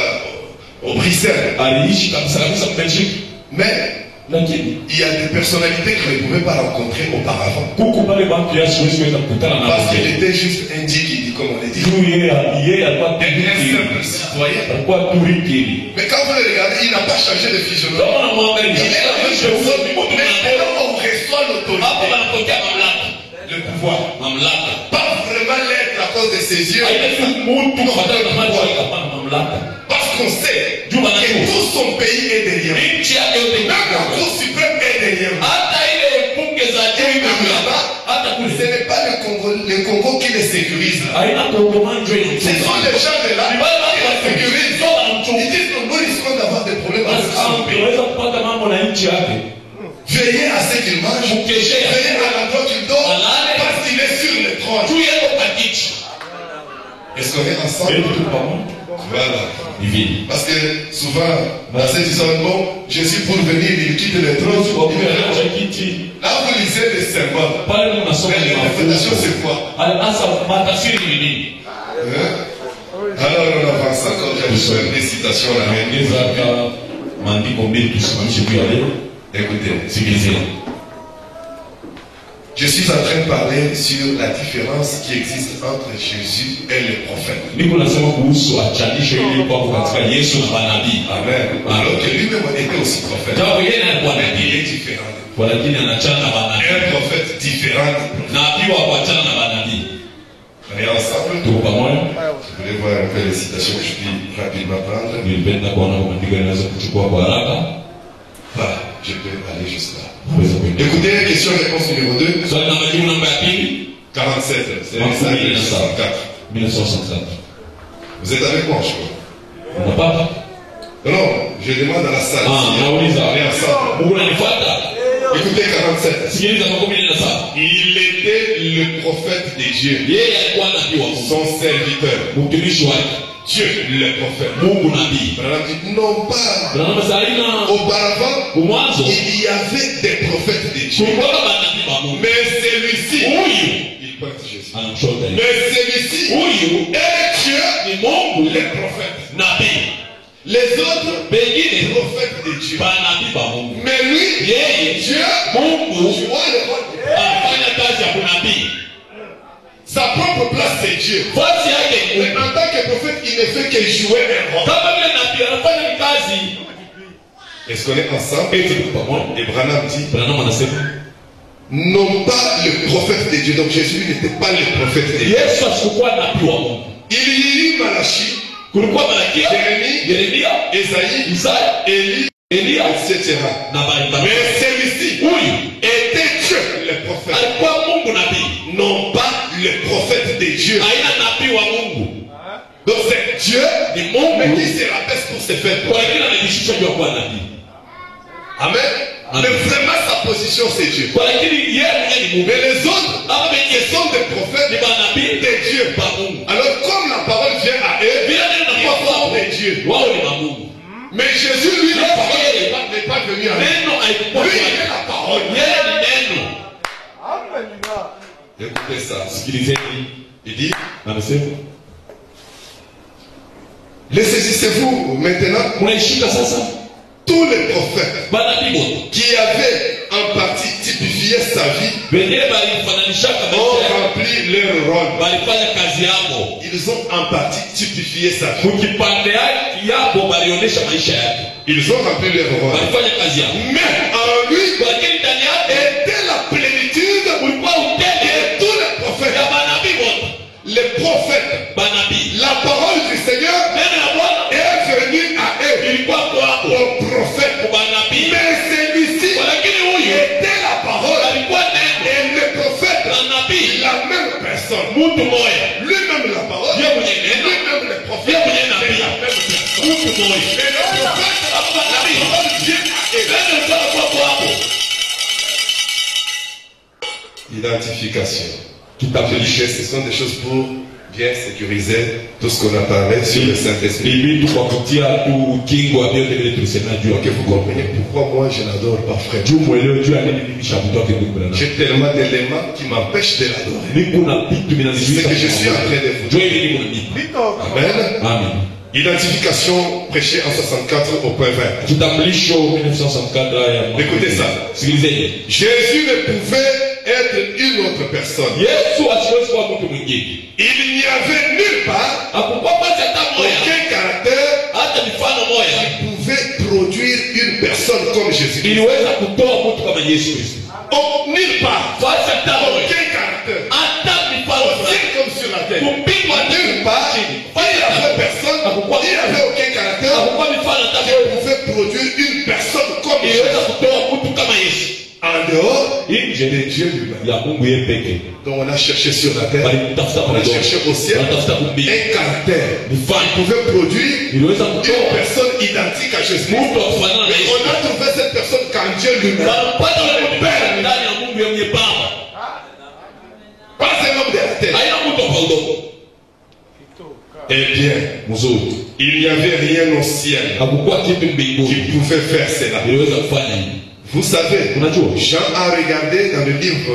au Bruxelles. Aliishi kabisa kabisa Belgique. Mais Lakini il y a des personnalités qu'on ne pouvait pas rencontrer auparavant. kuku pale bantu ya siwezi kuweza kukutana na Parce qu'il wao. était juste un dit, comme on l'a dit. Juu yeye alikuwa Un turiki. simple citoyen. Alikuwa turiki. Mais quand vous le regardez, il n'a pas changé de physionomie. Kama mwangalia. Il est la même personne. Mais maintenant, on reçoit Hapo l'autorité, anapokea mamlaka. le pouvoir. Mamlaka. Pas vraiment l'être à cause de ses yeux. Haina mtu kufuatana na macho yake hapana mamlaka. Parce qu'on sait que tout son pays est derrière lui. Nchi yake yote Même la Cour suprême est derrière lui. hata ile bunge za juu Et même là-bas, hata ce kule n'est pas le Congo qui les sécurise là. haina kongomanjo Ce sont les gens de là qui les sécurisent. Ils disent que nous risquons d'avoir des problèmes avec son pays. unaweza kupata mambo na nchi yake. Veillez à ce qu'il mange. Mkeshe Veillez à l'endroit qu'il dort. Alale. Parce qu'il est sur le trône. juu yako pakiti. Est-ce qu'on est ensemble? Ndio tu pamoja. Voilà. Hivi. Parce que souvent, dans cette histoire, bon, Jésus pour venir, il quitte le trône. Ukiacha kiti Là, vous lisez les symboles. pale unasoma Mais ni l'interprétation, mafunzo. c'est quoi? Asa matafsiri ni nini? Hein? Alors, on avance encore. J'ai besoin des citations là. Ongeza ka maandiko mbili tusimamishe pia leo. Écoutez, Sikilizeni. je suis en train de parler sur la différence qui existe entre Jésus et les prophètes. Niko nasema kuhusu achanisho ile kwa katika Yesu na manabii. Amen. Alors que lui-même était aussi prophète. Japo yeye alikuwa Il nabii. est différent. Kwa lakini anachana na manabii. Un prophète différent. Nabii wa kuachana na manabii. On est ensemble. Tuko pamoja. Je voulais voir un peu les citations que je puis rapidement prendre. Nilipenda kuona maandiko yanaweza kuchukua kwa haraka. Ah, je peux aller jusque là. Naweza kuendelea. Écoutez, question-réponse numéro 2. Swali la majibu namba ya pili. 47. C'est Mwaka ça, 64. 1964. Vous êtes avec moi, je crois. Unapata? Non, je demande à la salle. Ah, nauliza. On est ensemble. Mungu unanifuata? Écoutez, 47. Sikiliza makumi nne na saba. Il était le prophète de Dieu. Yeye alikuwa nabii wa Mungu. Son serviteur. Mtumishi wake. Dieu, le prophète. Mungu nabii. Branham dit, non pas. Branham salina Auparavant, kumwanzo il y avait des prophètes de Dieu. kulikuwa manabii wa Mungu. Mais celui-ci, Huyu il pointe Jésus. anamshota Yesu. Mais celui-ci Huyu est Dieu, ni Mungu les prophètes. nabii. Les autres, les Wengine prophètes de Dieu. manabii wa Mungu. Mais lui, Yeye Dieu, Mungu tu vois le rôle. anafanya kazi ya kunabii. Sa propre place, c'est Dieu. Fasi yake Mais en tant que prophète, il ne fait que jouer un rôle. kama vile nabii anafanya kazi. Est-ce qu'on est ensemble? eti tuko pamoja. Et Branham dit, Branham anasema non pas le prophète de Dieu. Donc Jésus n'était pas le prophète de Dieu. Yesu asikuwa nabii wa Mungu. Il y eut Malachie, Kulikuwa Malakia, Yeremia, Esaïe, Isaya, Élie, Elia, etc. na barabara. Mais celui-ci était Dieu, le prophète. Alikuwa Mungu nabii. Non pas le prophète de Dieu. Haina nabii wa Mungu. Donc c'est Dieu, Ni Mungu. mais qui se rabaisse pour se faire Kwa prophète. kila anajishusha juu kuwa nabii. Amen. Mais vraiment sa position c'est Dieu. Kwa lakini yeye mwenyewe ni Mungu. Mais les autres, Aba wenye ce sont des prophètes ni manabii de Dieu. ba Mungu. Alors comme la parole vient à eux, Vile neno ils linakuwa sont de Dieu. wao ni wa Mungu. Mais Jésus, lui, la parole n'est pas venue à lui. Neno haikuwa Lui, il kwake. est la parole. Yeye ni neno. Écoutez ça. Sikilizeni. Il dit, Anasema les saisissez-vous maintenant mnaishika sasa tous les prophètes manabii wote qui avaient en partie typifié sa vie wenyewe balifananishaka ont maisha yao, rempli leur rôle. balifanya kazi yao Ils ont en partie typifié sa vie. mukipande yabo balionyesha maisha yake, Ils ont rempli leur rôle. balifanya kazi yao, Mais en lui lakini ndani yake était la plénitude kulikuwa utele de tous les prophètes. ya manabii wote. Les prophètes, Manabii, la parole du Seigneur neno ya Bwana est venue à eux, ilikuwa kwako aux prophètes. kwa manabii, Mais celui-ci lakini huyu était la parole alikuwa neno et le prophète, na nabii, la même personne. mtu moja, Lui-même la parole, yeye mwenye neno, lui-même le prophète, yeye mwenye c'est nabii, la même personne. mtu moja. Et le prophète, Hapo manabii, la parole vient à eux. neno lilikuwa kwako hapo. Identification. Je Kitambulisho dis que ce sont des choses pour bien sécuriser tout ce qu'on a parlé sur le Saint-Esprit. ni vitu kwa kutia tu ukingo wa vyote vile tulisema juu Donc ya vous comprenez pourquoi moi je n'adore pas frère. juu mwelewe juu ya nini mimi shabuto wake ndugu bwana. J'ai tellement d'éléments qui m'empêchent de l'adorer. Niko na vitu C'est vinanizuia que je suis en train de vous juu dire. hivi niko na vitu. Amen. Amen. Identification prêchée en 64 au point 20. Kitambulisho 1964 haya. Écoutez ça. Sikilizeni. Jésus ne pouvait être une autre personne. Yesu asiwezi kuwa mtu mwingine. Il n'y avait nulle part Hakukuwa basi hata moja, aucun caractère hata mifano moja qui pouvait produire une personne comme Jésus. iliweza kutoa mtu kama Yesu Kristo. Oh, nulle part. Basi hata moja, Aucun caractère. hata mifano Aussi fulani. comme sur la terre. Kumpigwa Nulle part. Il n'y avait personne. Il n'y avait aucun caractère hakukuwa mifano hata qui moja pouvait produire une personne comme iliweza Jésus. kutoa mtu kama Yesu. En dehors Nje de Dieu lui-même. ya Mungu yeye pekee. Donc on a cherché sur la terre. Walimtafuta On a kwa cherché au ciel wanatafuta kumbili. un caractère qui Mifano pouvait produire iliweza une kutoa personne identique à Jésus. mtu wa kufanana na Mais Yesu. on a trouvé cette personne quand Dieu lui-même. Wanapata wale mtu ndani ya Mungu yenye baba. Pas un homme de la terre. Haina mtu wa udongo. Eh bien, Mzuri. il n'y avait rien au ciel Hakukuwa kitu qui mbinguni pouvait faire cela. iliweza kufanya hivi. Vous savez, Unajua? Jean a regardé dans le livre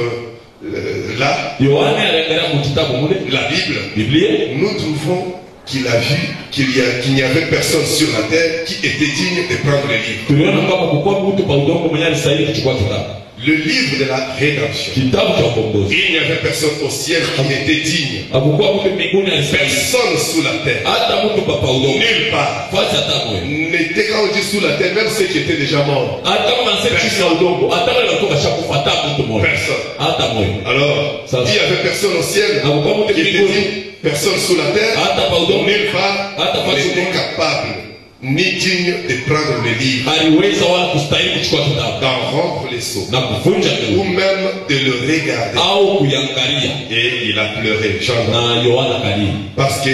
là, Yohana aliangalia kwa kitabu mule la Bible, Biblia, nous trouvons qu'il a vu qu'il n'y avait personne sur la terre qui était digne de prendre le livre. tuliona kwamba kukuwa mtu pa udongo mwenye alistahili kuchukua kitabu. Le livre de la rédemption. Kitabu cha ukombozi. Il n'y avait personne au ciel qui était digne. Hakukuwa mtu mbinguni alistahili. Personne sous la terre. Hata mtu pa udongo. Nulle part. Fasi hata moja. N'était quand on dit sous la terre, même ceux qui étaient déjà morts. Hata kama nasema chini ya udongo, hata wale walikuwa washakufa hata mtu mmoja. Personne. Hata moja. Alors, Ça, il n'y avait personne au ciel Hakukuwa mtu qui était mbinguni. digne. Personne sous la terre. Hata pa udongo. Nulle part Hata fasi n'était moja. capable ni digne de prendre le livre, aliweza wala kustahili kuchukua kitabu d'en rompre les seaux, na kuvunja ou kitabu même de le regarder. au kuyangalia. Et il a pleuré, Jean. Na Yohana kalia Parce que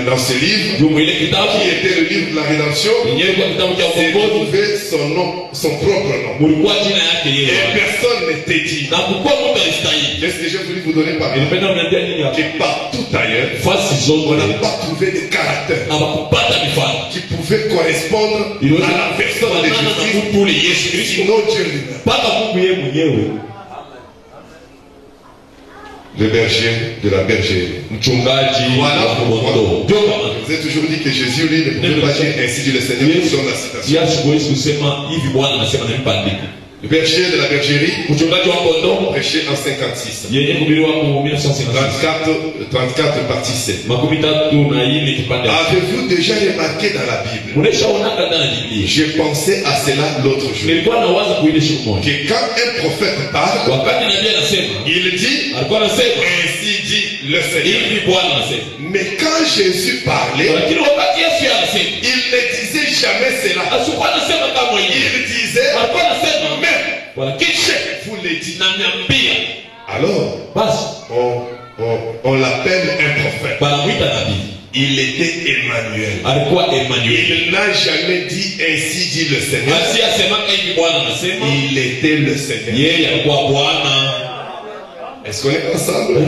dans ce livre, jumu ile kitabu qui était le livre de la rédemption, yenyewe kwa kitabu cha s'est ukombozi trouvé son nom, son propre nom. mulikuwa jina yake Et yeye personne n'était digne. na kukuwa mtu alistahili. Qu'est-ce que j'ai voulu vous donner par là? Nilipenda uniambia nini hapa? Que partout ailleurs, Fasi on zote n'a pas trouvé de caractère hawakupata mifano qui pouvait correspondre à la personne de kufanana na Jésus, mtu ule Yesu Kristo sinon Dieu lui-même. mpaka Mungu yeye mwenyewe. Le berger de la bergerie. Mchungaji Voilà wa pourquoi kondoo. Ndio je maana vous ai toujours dit que Jésus, lui, ne pouvait pas dire ainsi dit le Seigneur, nous sommes la citation. Yesu huwezi kusema hivi Bwana anasema na mpandike. Le berger de la bergerie mchungaji wa kondoo prêché en 56. yenye kuhubiriwa mu 1956 34 partie C. makumi tatu na ine kipande. Avez-vous déjà remarqué dans la Bible? Uneshaonaka ndani ya Biblia. J'ai pensé à cela l'autre jour. Nilikuwa nawaza kuile siku moja. Que quand un prophète parle, wakati nabii anasema, il dit, alikuwa anasema, ainsi dit le Seigneur. hivi Bwana anasema. Mais quand Jésus parlait, lakini wakati Yesu anasema, il ne disait jamais cela. asikuwa anasema kama yeye. Il disait, alikuwa anasema, mais lakini je vous l'ai dit. na niambia. Alors, basi on l'appelle un prophète. banamuita nabii. Il était Emmanuel. alikuwa Emmanuel. Il n'a jamais dit ainsi dit le Seigneur. Basi asemaka hivi Bwana anasema. Il était le Seigneur. Yeye alikuwa Bwana. Est-ce qu'on est ensemble?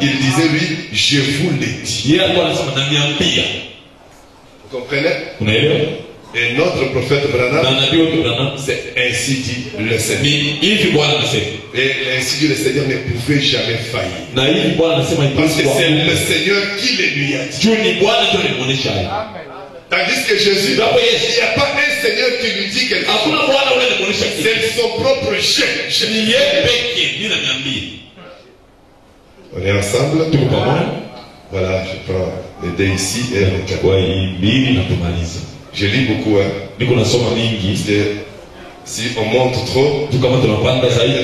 Il disait lui, je vous l'ai dit. Yeye alikuwa anasema na niambia. Vous comprenez? Unaelewa? Et notre prophète Branham, c'est ainsi dit le Seigneur. Et ainsi dit le Seigneur ne pouvait jamais faillir. Parce que c'est le Seigneur qui le lui a dit. Tandis que Jésus, il n'y a pas un Seigneur qui lui dit quelque chose. C'est son propre chef. On est ensemble? Voilà, je prends les deux ici et je lis beaucoup, hein. Si on monte trop, il y a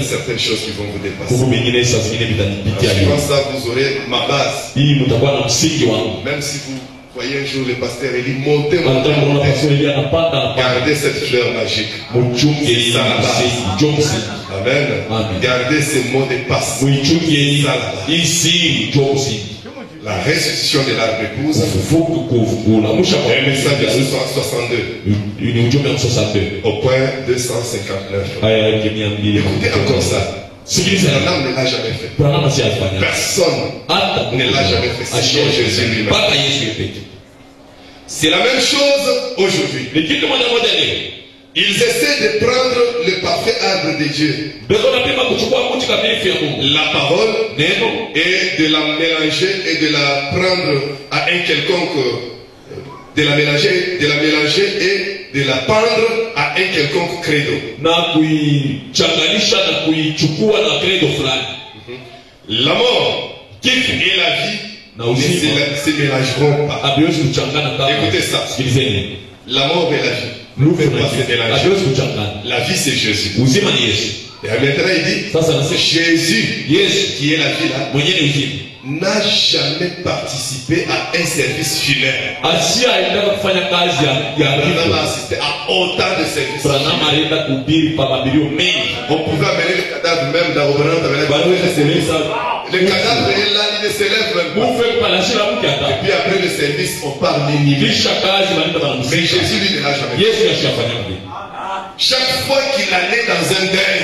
certaines choses qui vont vous dépasser. En suivant ça, vous aurez ma base. Même si vous voyez un jour le pasteur, il dit montez, gardez cette fleur magique. C'est ça la base. Amen. Gardez ces mots de passe. C'est ça la base. La restitution de l'arbre épouse. Un message de 62. Au point 259. Écoutez encore ça. Branham ne l'a jamais fait. Personne ne l'a jamais fait. Sinon Jésus lui-même. C'est la même chose aujourd'hui. Ils essaient de prendre le parfait arbre de Dieu, la parole, et de la mélanger et de la prendre à un quelconque, de la mélanger et de la pendre à un quelconque credo. La mort et la vie ne se mélangeront pas. Écoutez ça. La mort et la vie ne peuvent pas se mélanger. La vie c'est Jésus. Et maintenant il dit, Jésus, qui est la vie là, n'a jamais participé à un service funèbre. Branham a assisté à autant de services funèbres. On pouvait amener le cadavre même dans le cadavre est là, il ne s'élève même pas. Et puis après le service, on parle des milliers. Mais Jésus lui ne l'a jamais fait. Chaque fois qu'il allait dans un deuil,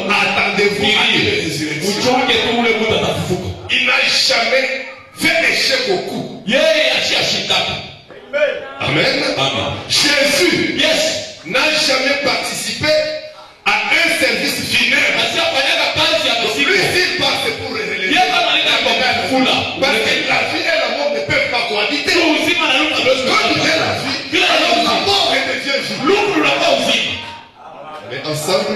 attendez-vous à une résurrection. Il n'a jamais fait échec au coup. Amen. Jésus n'a jamais participé à un service funèbre. Plus il passe pour relever. Parce que la vie et la mort ne peuvent pas cohabiter. Quand il est la vie, alors la mort est de Dieu. Mais ensemble,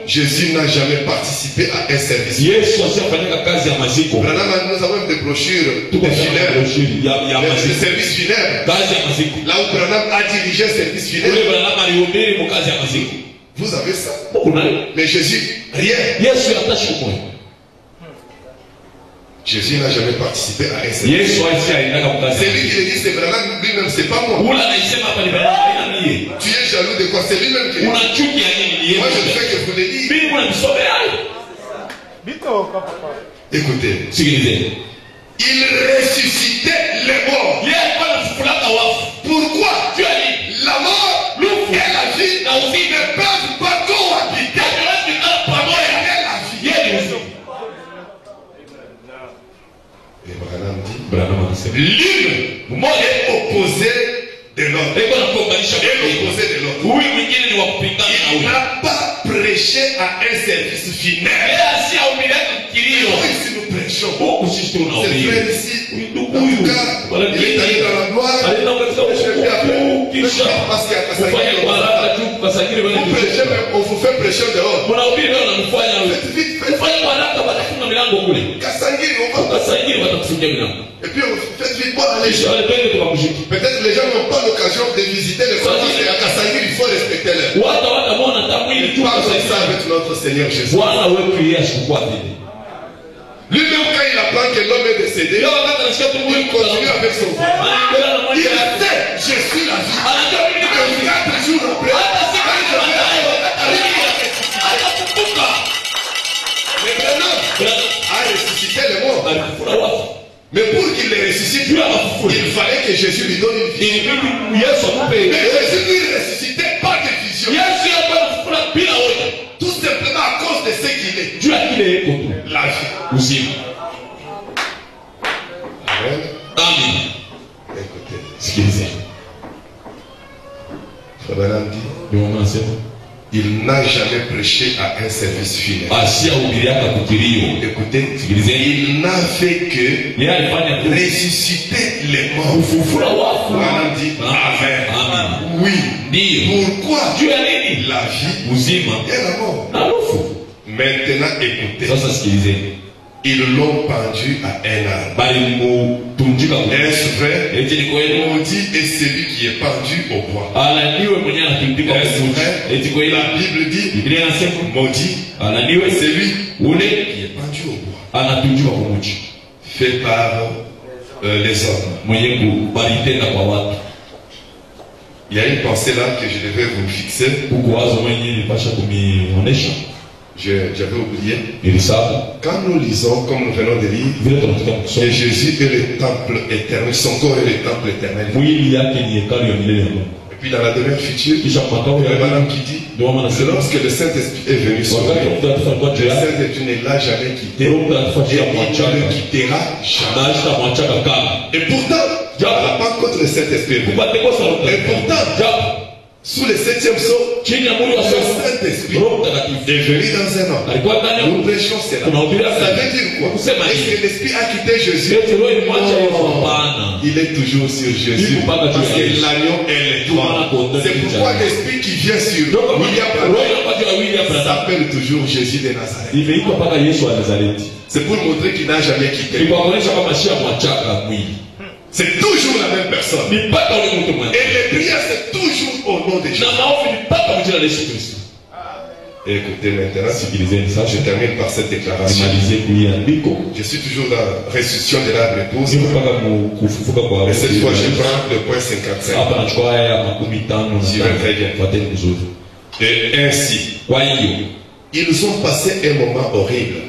Jésus n'a jamais participé à un service. Branham, nous avons des brochures de funèbres. Le service funèbre. Là où Branham a dirigé un service funèbre. Vous avez ça. Mais Jésus, rien. Jésus n'a jamais participé à un service. C'est lui qui le dit, c'est Branham lui-même, c'est pas moi. Tu es jaloux de quoi? C'est lui-même qui le dit. Moi je ne fais que vous le dire. Écoutez. Il ressuscitait les morts. Pourquoi? La mort et la vie ne peuvent pas cohabiter. Et Branham dit, l'une est opposée de l'autre. Et l'opposé de l'autre. Il n'a pas prêché à un service funèbre. Ici nous prêchons. C'est frère ici. En tout cas, il est allé dans la gloire. Je vais appeler. Vous prêchez même, on vous fait prêcher dehors. Mnahubiri leo namfanya wewe. Faites vite, faites Fanya haraka watafunga milango kule. Kassangiri, on va. Kassangiri watakufungia milango. Et puis faites vite, bon, allez. Wale twende tukamshiki. Peut-être les gens n'ont pas l'occasion de visiter les femmes parce qu'à Kassangiri, il faut respecter les. Wata watamwona tamwili tu Pas comme ça avec notre Seigneur Jésus. Bwana wetu Yesu kwa vile. Lui-même, quand il apprend que l'homme est décédé, il continue avec son frère. Il sait, je suis la vie. 4 jours après, mais maintenant, a ressuscité les morts. Mais pour qu'il les ressuscite, il fallait que Jésus lui donne une vie. Mais Jésus lui ressuscitait pas de vision. Tout simplement à cause de ce qu'il est. La vie. Amen. Amen. Écoutez, Sikiliza. Frère Branham dit, il n'a jamais prêché à un service funèbraire. Écoutez, il n'a fait que ressusciter les morts. Branham dit, Amen. Oui. Pourquoi la vie et la mort? Maintenant, écoutez. Ils l'ont pendu à un arbre. Est-ce vrai? Maudit est celui qui est pendu au bois. Est-ce vrai? La Bible dit, maudit est celui qui est pendu au bois. Fait par les hommes. Il y a une pensée là que je devais vous fixer. J'avais oublié. Quand nous lisons, comme nous venons de lire, que Jésus est le temple éternel, son corps est le temple éternel. Et puis dans la demeure future, il y a madame qui dit, lorsque le Saint-Esprit est venu sur lui, le Saint-Esprit ne l'a jamais quitté, et il ne le quittera jamais. Et pourtant, à la Pentecôte, le Saint-Esprit est venu. Et pourtant, sous le 7e sceau, le Saint-Esprit est venu dans un homme. Nous prêchons cela. Ça veut dire quoi? Est-ce que l'Esprit a quitté Jésus? Il est toujours sur Jésus. Parce que l'agneau est l'étoile. C'est pourquoi l'Esprit qui vient sur William s'appelle toujours Jésus de Nazareth. C'est pour montrer qu'il n'a jamais quitté. C'est toujours la même personne. Et les prières, c'est toujours au nom de Jésus. Et écoutez maintenant, je termine par cette déclaration. Je suis toujours dans la restitution de l'arbre épouse. Et cette fois, je prends le point 55. J'y vais très bien. Et ainsi, ils ont passé un moment horrible.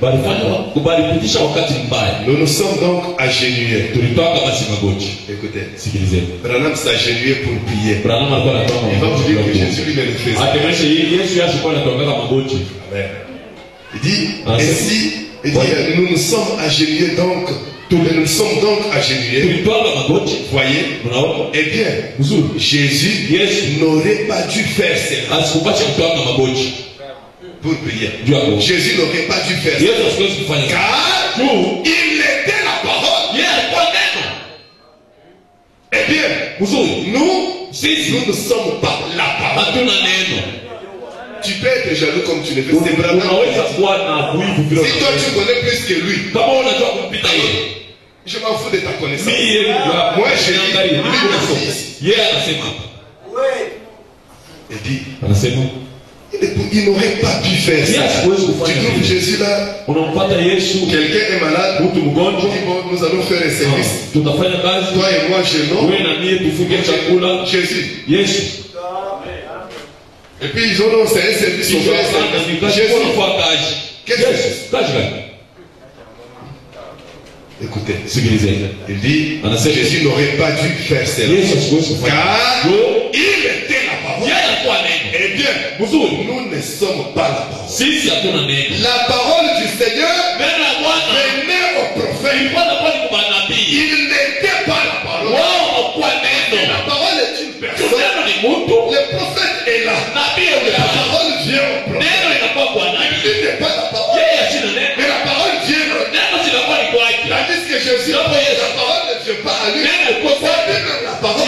Nous nous sommes donc agenouillés. Écoutez, Branham s'est agenouillé pour prier. Il va vous dire que Jésus lui le faisait. Amen. Il dit, ainsi, nous nous sommes agenouillés donc. Nous sommes donc agenouillés. Voyez? Eh bien, Jésus n'aurait pas dû faire cela. Pour prier. Jésus n'aurait pas dû faire ça. Car il était la parole. Eh bien, nous ne sommes pas la parole. Tu peux être jaloux comme tu le veux. C'est vraiment. Si toi tu connais plus que lui, je m'en fous de ta connaissance. Moi j'ai dit. Il dit. Il n'aurait pas pu faire ça. Tu trouves Jésus là? Quelqu'un est malade. On dit bon, nous allons faire un service. Toi et moi, Jésus. Et puis ils ont lancé un service. Jésus. Qu'est-ce que c'est? Écoutez, il dit, Jésus n'aurait pas dû faire cela. Car il était la parole. Eh bien, nous ne sommes pas la parole. La parole du Seigneur venait au prophète. Il n'était pas la parole. La parole est une personne. Le prophète est là. La parole vient au prophète. Il n'est pas la parole. Mais la parole vient. Tandis que Jésus, la parole ne vient pas à lui. La parole.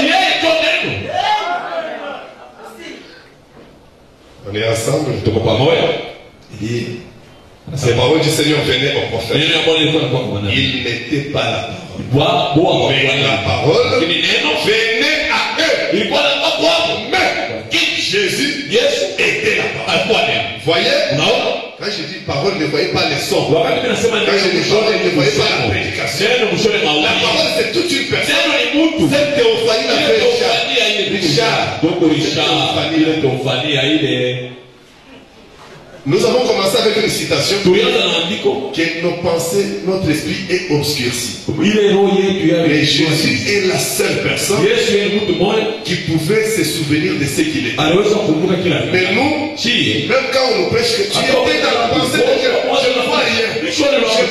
ensemble. tuko pamoja. Il dit, la parole du Seigneur venait au prophète. Neno la Bwana ilikuwa inakuwa kwa nabii. Il n'était pas la parole. Mais la parole venait à eux. Ilikuwa inakuwa kwao. Mais Jésus était la parole. Voyez? Quand je dis parole, ne voyez pas les sons. Quand je dis parole, ne voyez pas la prédication. La parole, c'est toute une personne. Cette théophanie la Richard. Nous avons commencé avec une citation que nos pensées, notre esprit est obscurci. Et Jésus est la seule personne qui pouvait se souvenir de ce qu'il était. Mais nous, même quand on nous prêche que tu étais dans la pensée de Dieu, je ne vois rien. Je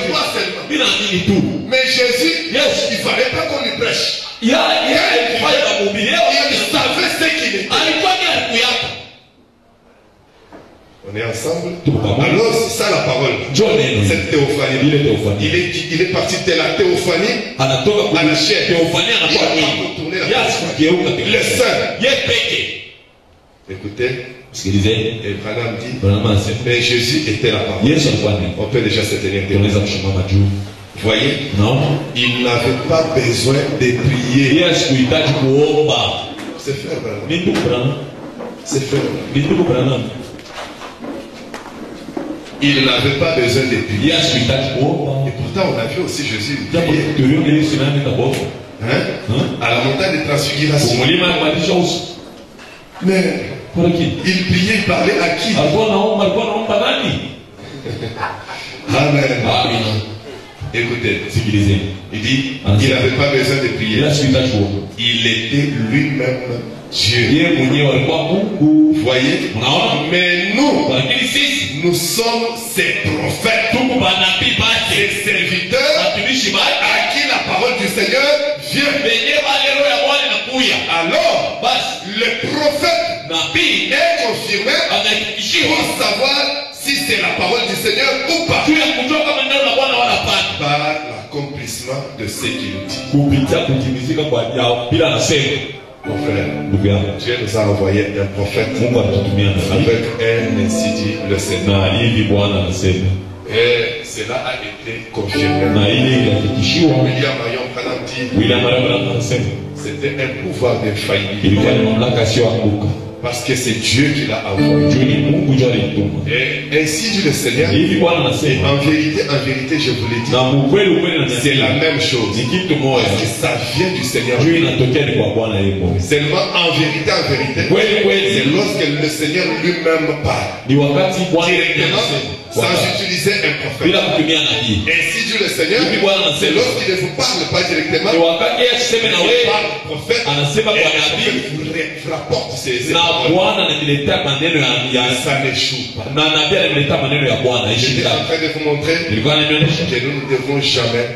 vois seulement. Mais Jésus, il ne fallait pas qu'on lui prêche. Il savait ce qu'il était. On est ensemble. Alors c'est ça la parole. Cette théophanie. Il est parti de la théophanie à la chair. Il a retourné la théophanie. Le Saint. Écoutez. Et Branham dit, mais Jésus était la parole. On peut déjà se tenir debout. Vous voyez? Non. Il n'avait pas besoin de prier. C'est frère Branham. C'est frère Branham. Il n'avait pas besoin de prier. Et pourtant, on a vu aussi Jésus prier. À la montagne de transfiguration. Mais il priait, il parlait à qui? Amen. Écoutez, il dit, il n'avait pas besoin de prier. Il était lui-même Dieu. Vous voyez? Mais nous sommes ses prophètes, ses serviteurs à qui la parole du Seigneur vient. Alors, le prophète est confirmé pour savoir si c'est la parole du Seigneur ou pas. Par l'accomplissement de ce qu'il dit. Mon frère, Dieu nous a envoyé un prophète avec un ainsi dit le Seigneur. Et cela a été confirmé. William Branham dit, c'était un pouvoir d'infaillibilité. Parce que c'est Dieu qui l'a envoyé. Et ainsi dit le Seigneur. Et en vérité, je vous l'ai dit, c'est la même chose. Parce que ça vient du Seigneur. Seulement en vérité, c'est lorsque le Seigneur lui-même parle. Directement, sans utiliser un prophète. Ainsi dit le Seigneur, c'est lorsqu'il ne vous parle pas directement, il parle au prophète, et le prophète vous rapporte ses paroles. Ça n'échoue pas. J'étais en train de vous montrer que nous ne devons jamais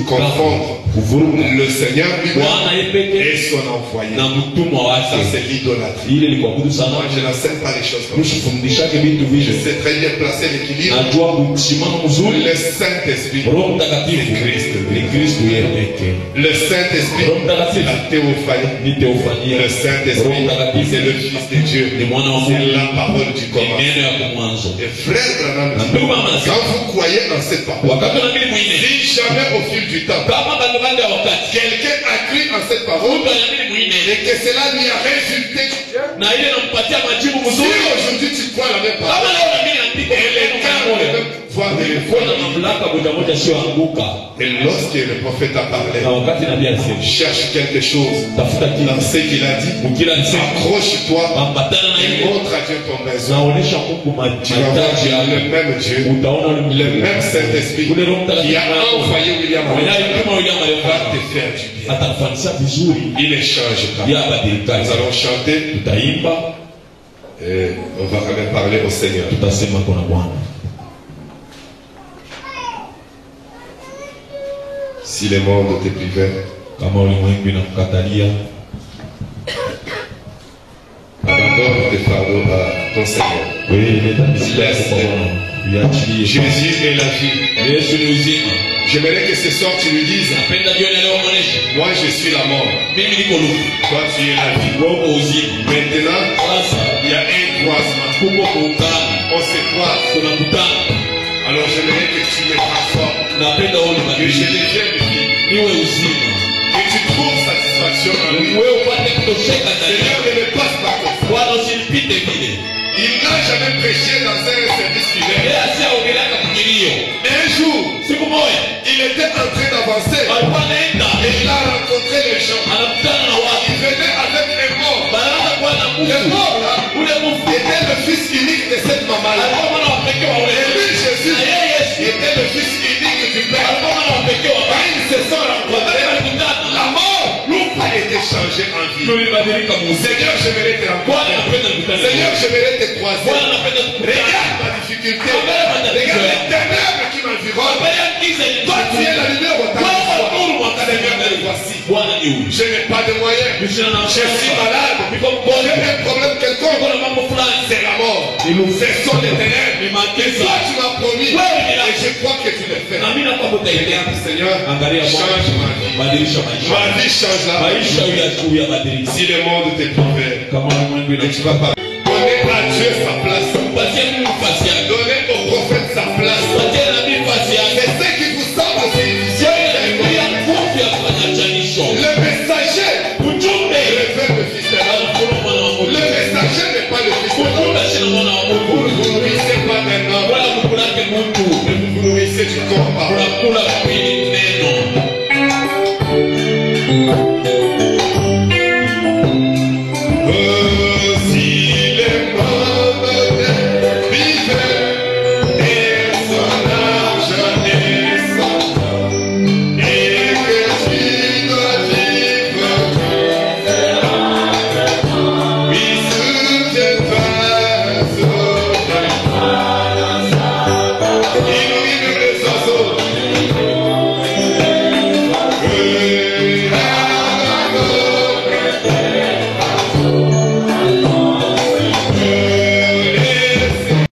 confondre le Seigneur lui-même et son envoyé. Ça c'est l'idolâtrie. Moi je n'enseigne pas les choses comme ça. Je sais très bien placer l'équilibre. Le Saint-Esprit, c'est Christ. Le Saint-Esprit, la théophanie. Le Saint-Esprit, c'est le Fils de Dieu. C'est la parole du commencement. Et frère Branham, quand vous croyez en cette parole, si jamais au fil du temps, quelqu'un a cru en cette parole et que cela lui a résulté, si aujourd'hui tu crois la même parole, et les cas voient des fois. Et lorsque le prophète a parlé, cherche quelque chose dans ce qu'il a dit, accroche-toi et montre à Dieu ton besoin. Tu vas voir le même Dieu, le même Saint-Esprit qui a envoyé William va te faire du bien. Il ne change pas. Nous allons chanter et on va quand même parler au Seigneur. Si le monde te privait, abandonne tes fardeaux à ton Seigneur. Jésus est la vie. J'aimerais que ce soir tu lui dises, moi je suis la mort. Toi tu es la vie. Maintenant, il y a un croisement. kuko kuungana, On se croise. tunakutana. Alors j'aimerais que tu me transformes. Napenda wewe Que je ubadilishe, devienne vie. niwe uzima, Que tu trouves satisfaction en lui. wewe upate kutosheka ndani Seigneur, yako. ne me passe pas comme ça. Bwana usinipite vile. Il n'a jamais prêché dans un service Yeye funèbre. asiaongelea kilio. Un jour, Siku moja il était en train d'avancer alikuwa anaenda, et il a rencontré les gens. anakutana na watu, Il venait avec un mort. banaanza kuwa na Le mtu mort là ule mfu était le fils unique de cette maman-là. alikuwa mwana wa pekee wa Et ule, lui, Jésus, na yeye Yesu était le fils unique du Père. alikuwa mwana wa pekee wa Quand Baba. ils se sont rencontrés, Walikutana, la mort a été changée en vie. tulibadilika muzi. Seigneur, j'aimerais te Bwana rencontrer. napenda kukutana na Seigneur, wewe. j'aimerais te croiser. Bwana napenda kukutana. Regarde ma difficulté. Regarde Regarde les ténèbres qui m'environnent. Angalia giza Toi, tu es la lumière au temps. Wewe nuru mwa Seigneur, me Seigneur. voici. Bwana ni huyu. Je n'ai pas de moyens. Je suis malade. Niko J'ai mgonjwa. un problème Niko quelconque. na mambo fulani. C'est la mort. Ce sont les ténèbres. Ni Et magiza. toi, tu m'as promis. Wewe ni la- Et je crois que tu le fais. Na mimi nakuwa utaendelea. Regarde, Seigneur, Angalia Bwana. change ma vie. Badilisha maisha. Ma vie change là. Maisha uyabadilisha. Si le monde te trouvait, Kama ulimwengu et tu ina vas pas donner à Dieu sa place. patia Mungu nafasi yake. Donner au prophète sa place. Patia nabii nafasi yake. C'est ce qui vous semble si difficile. Yeye ya nguvu ya kufanya chanisho. Le messager Ujumbe révèle le fils de l'homme. anafunua mwana wa Mungu. Le messager n'est pas le fils de l'homme. Ujumbe sina mwana wa Vous Mungu. ne nourrissez pas d'un homme, Wala kukulake mtu. mais vous nourrissez du corps par homme. Unakula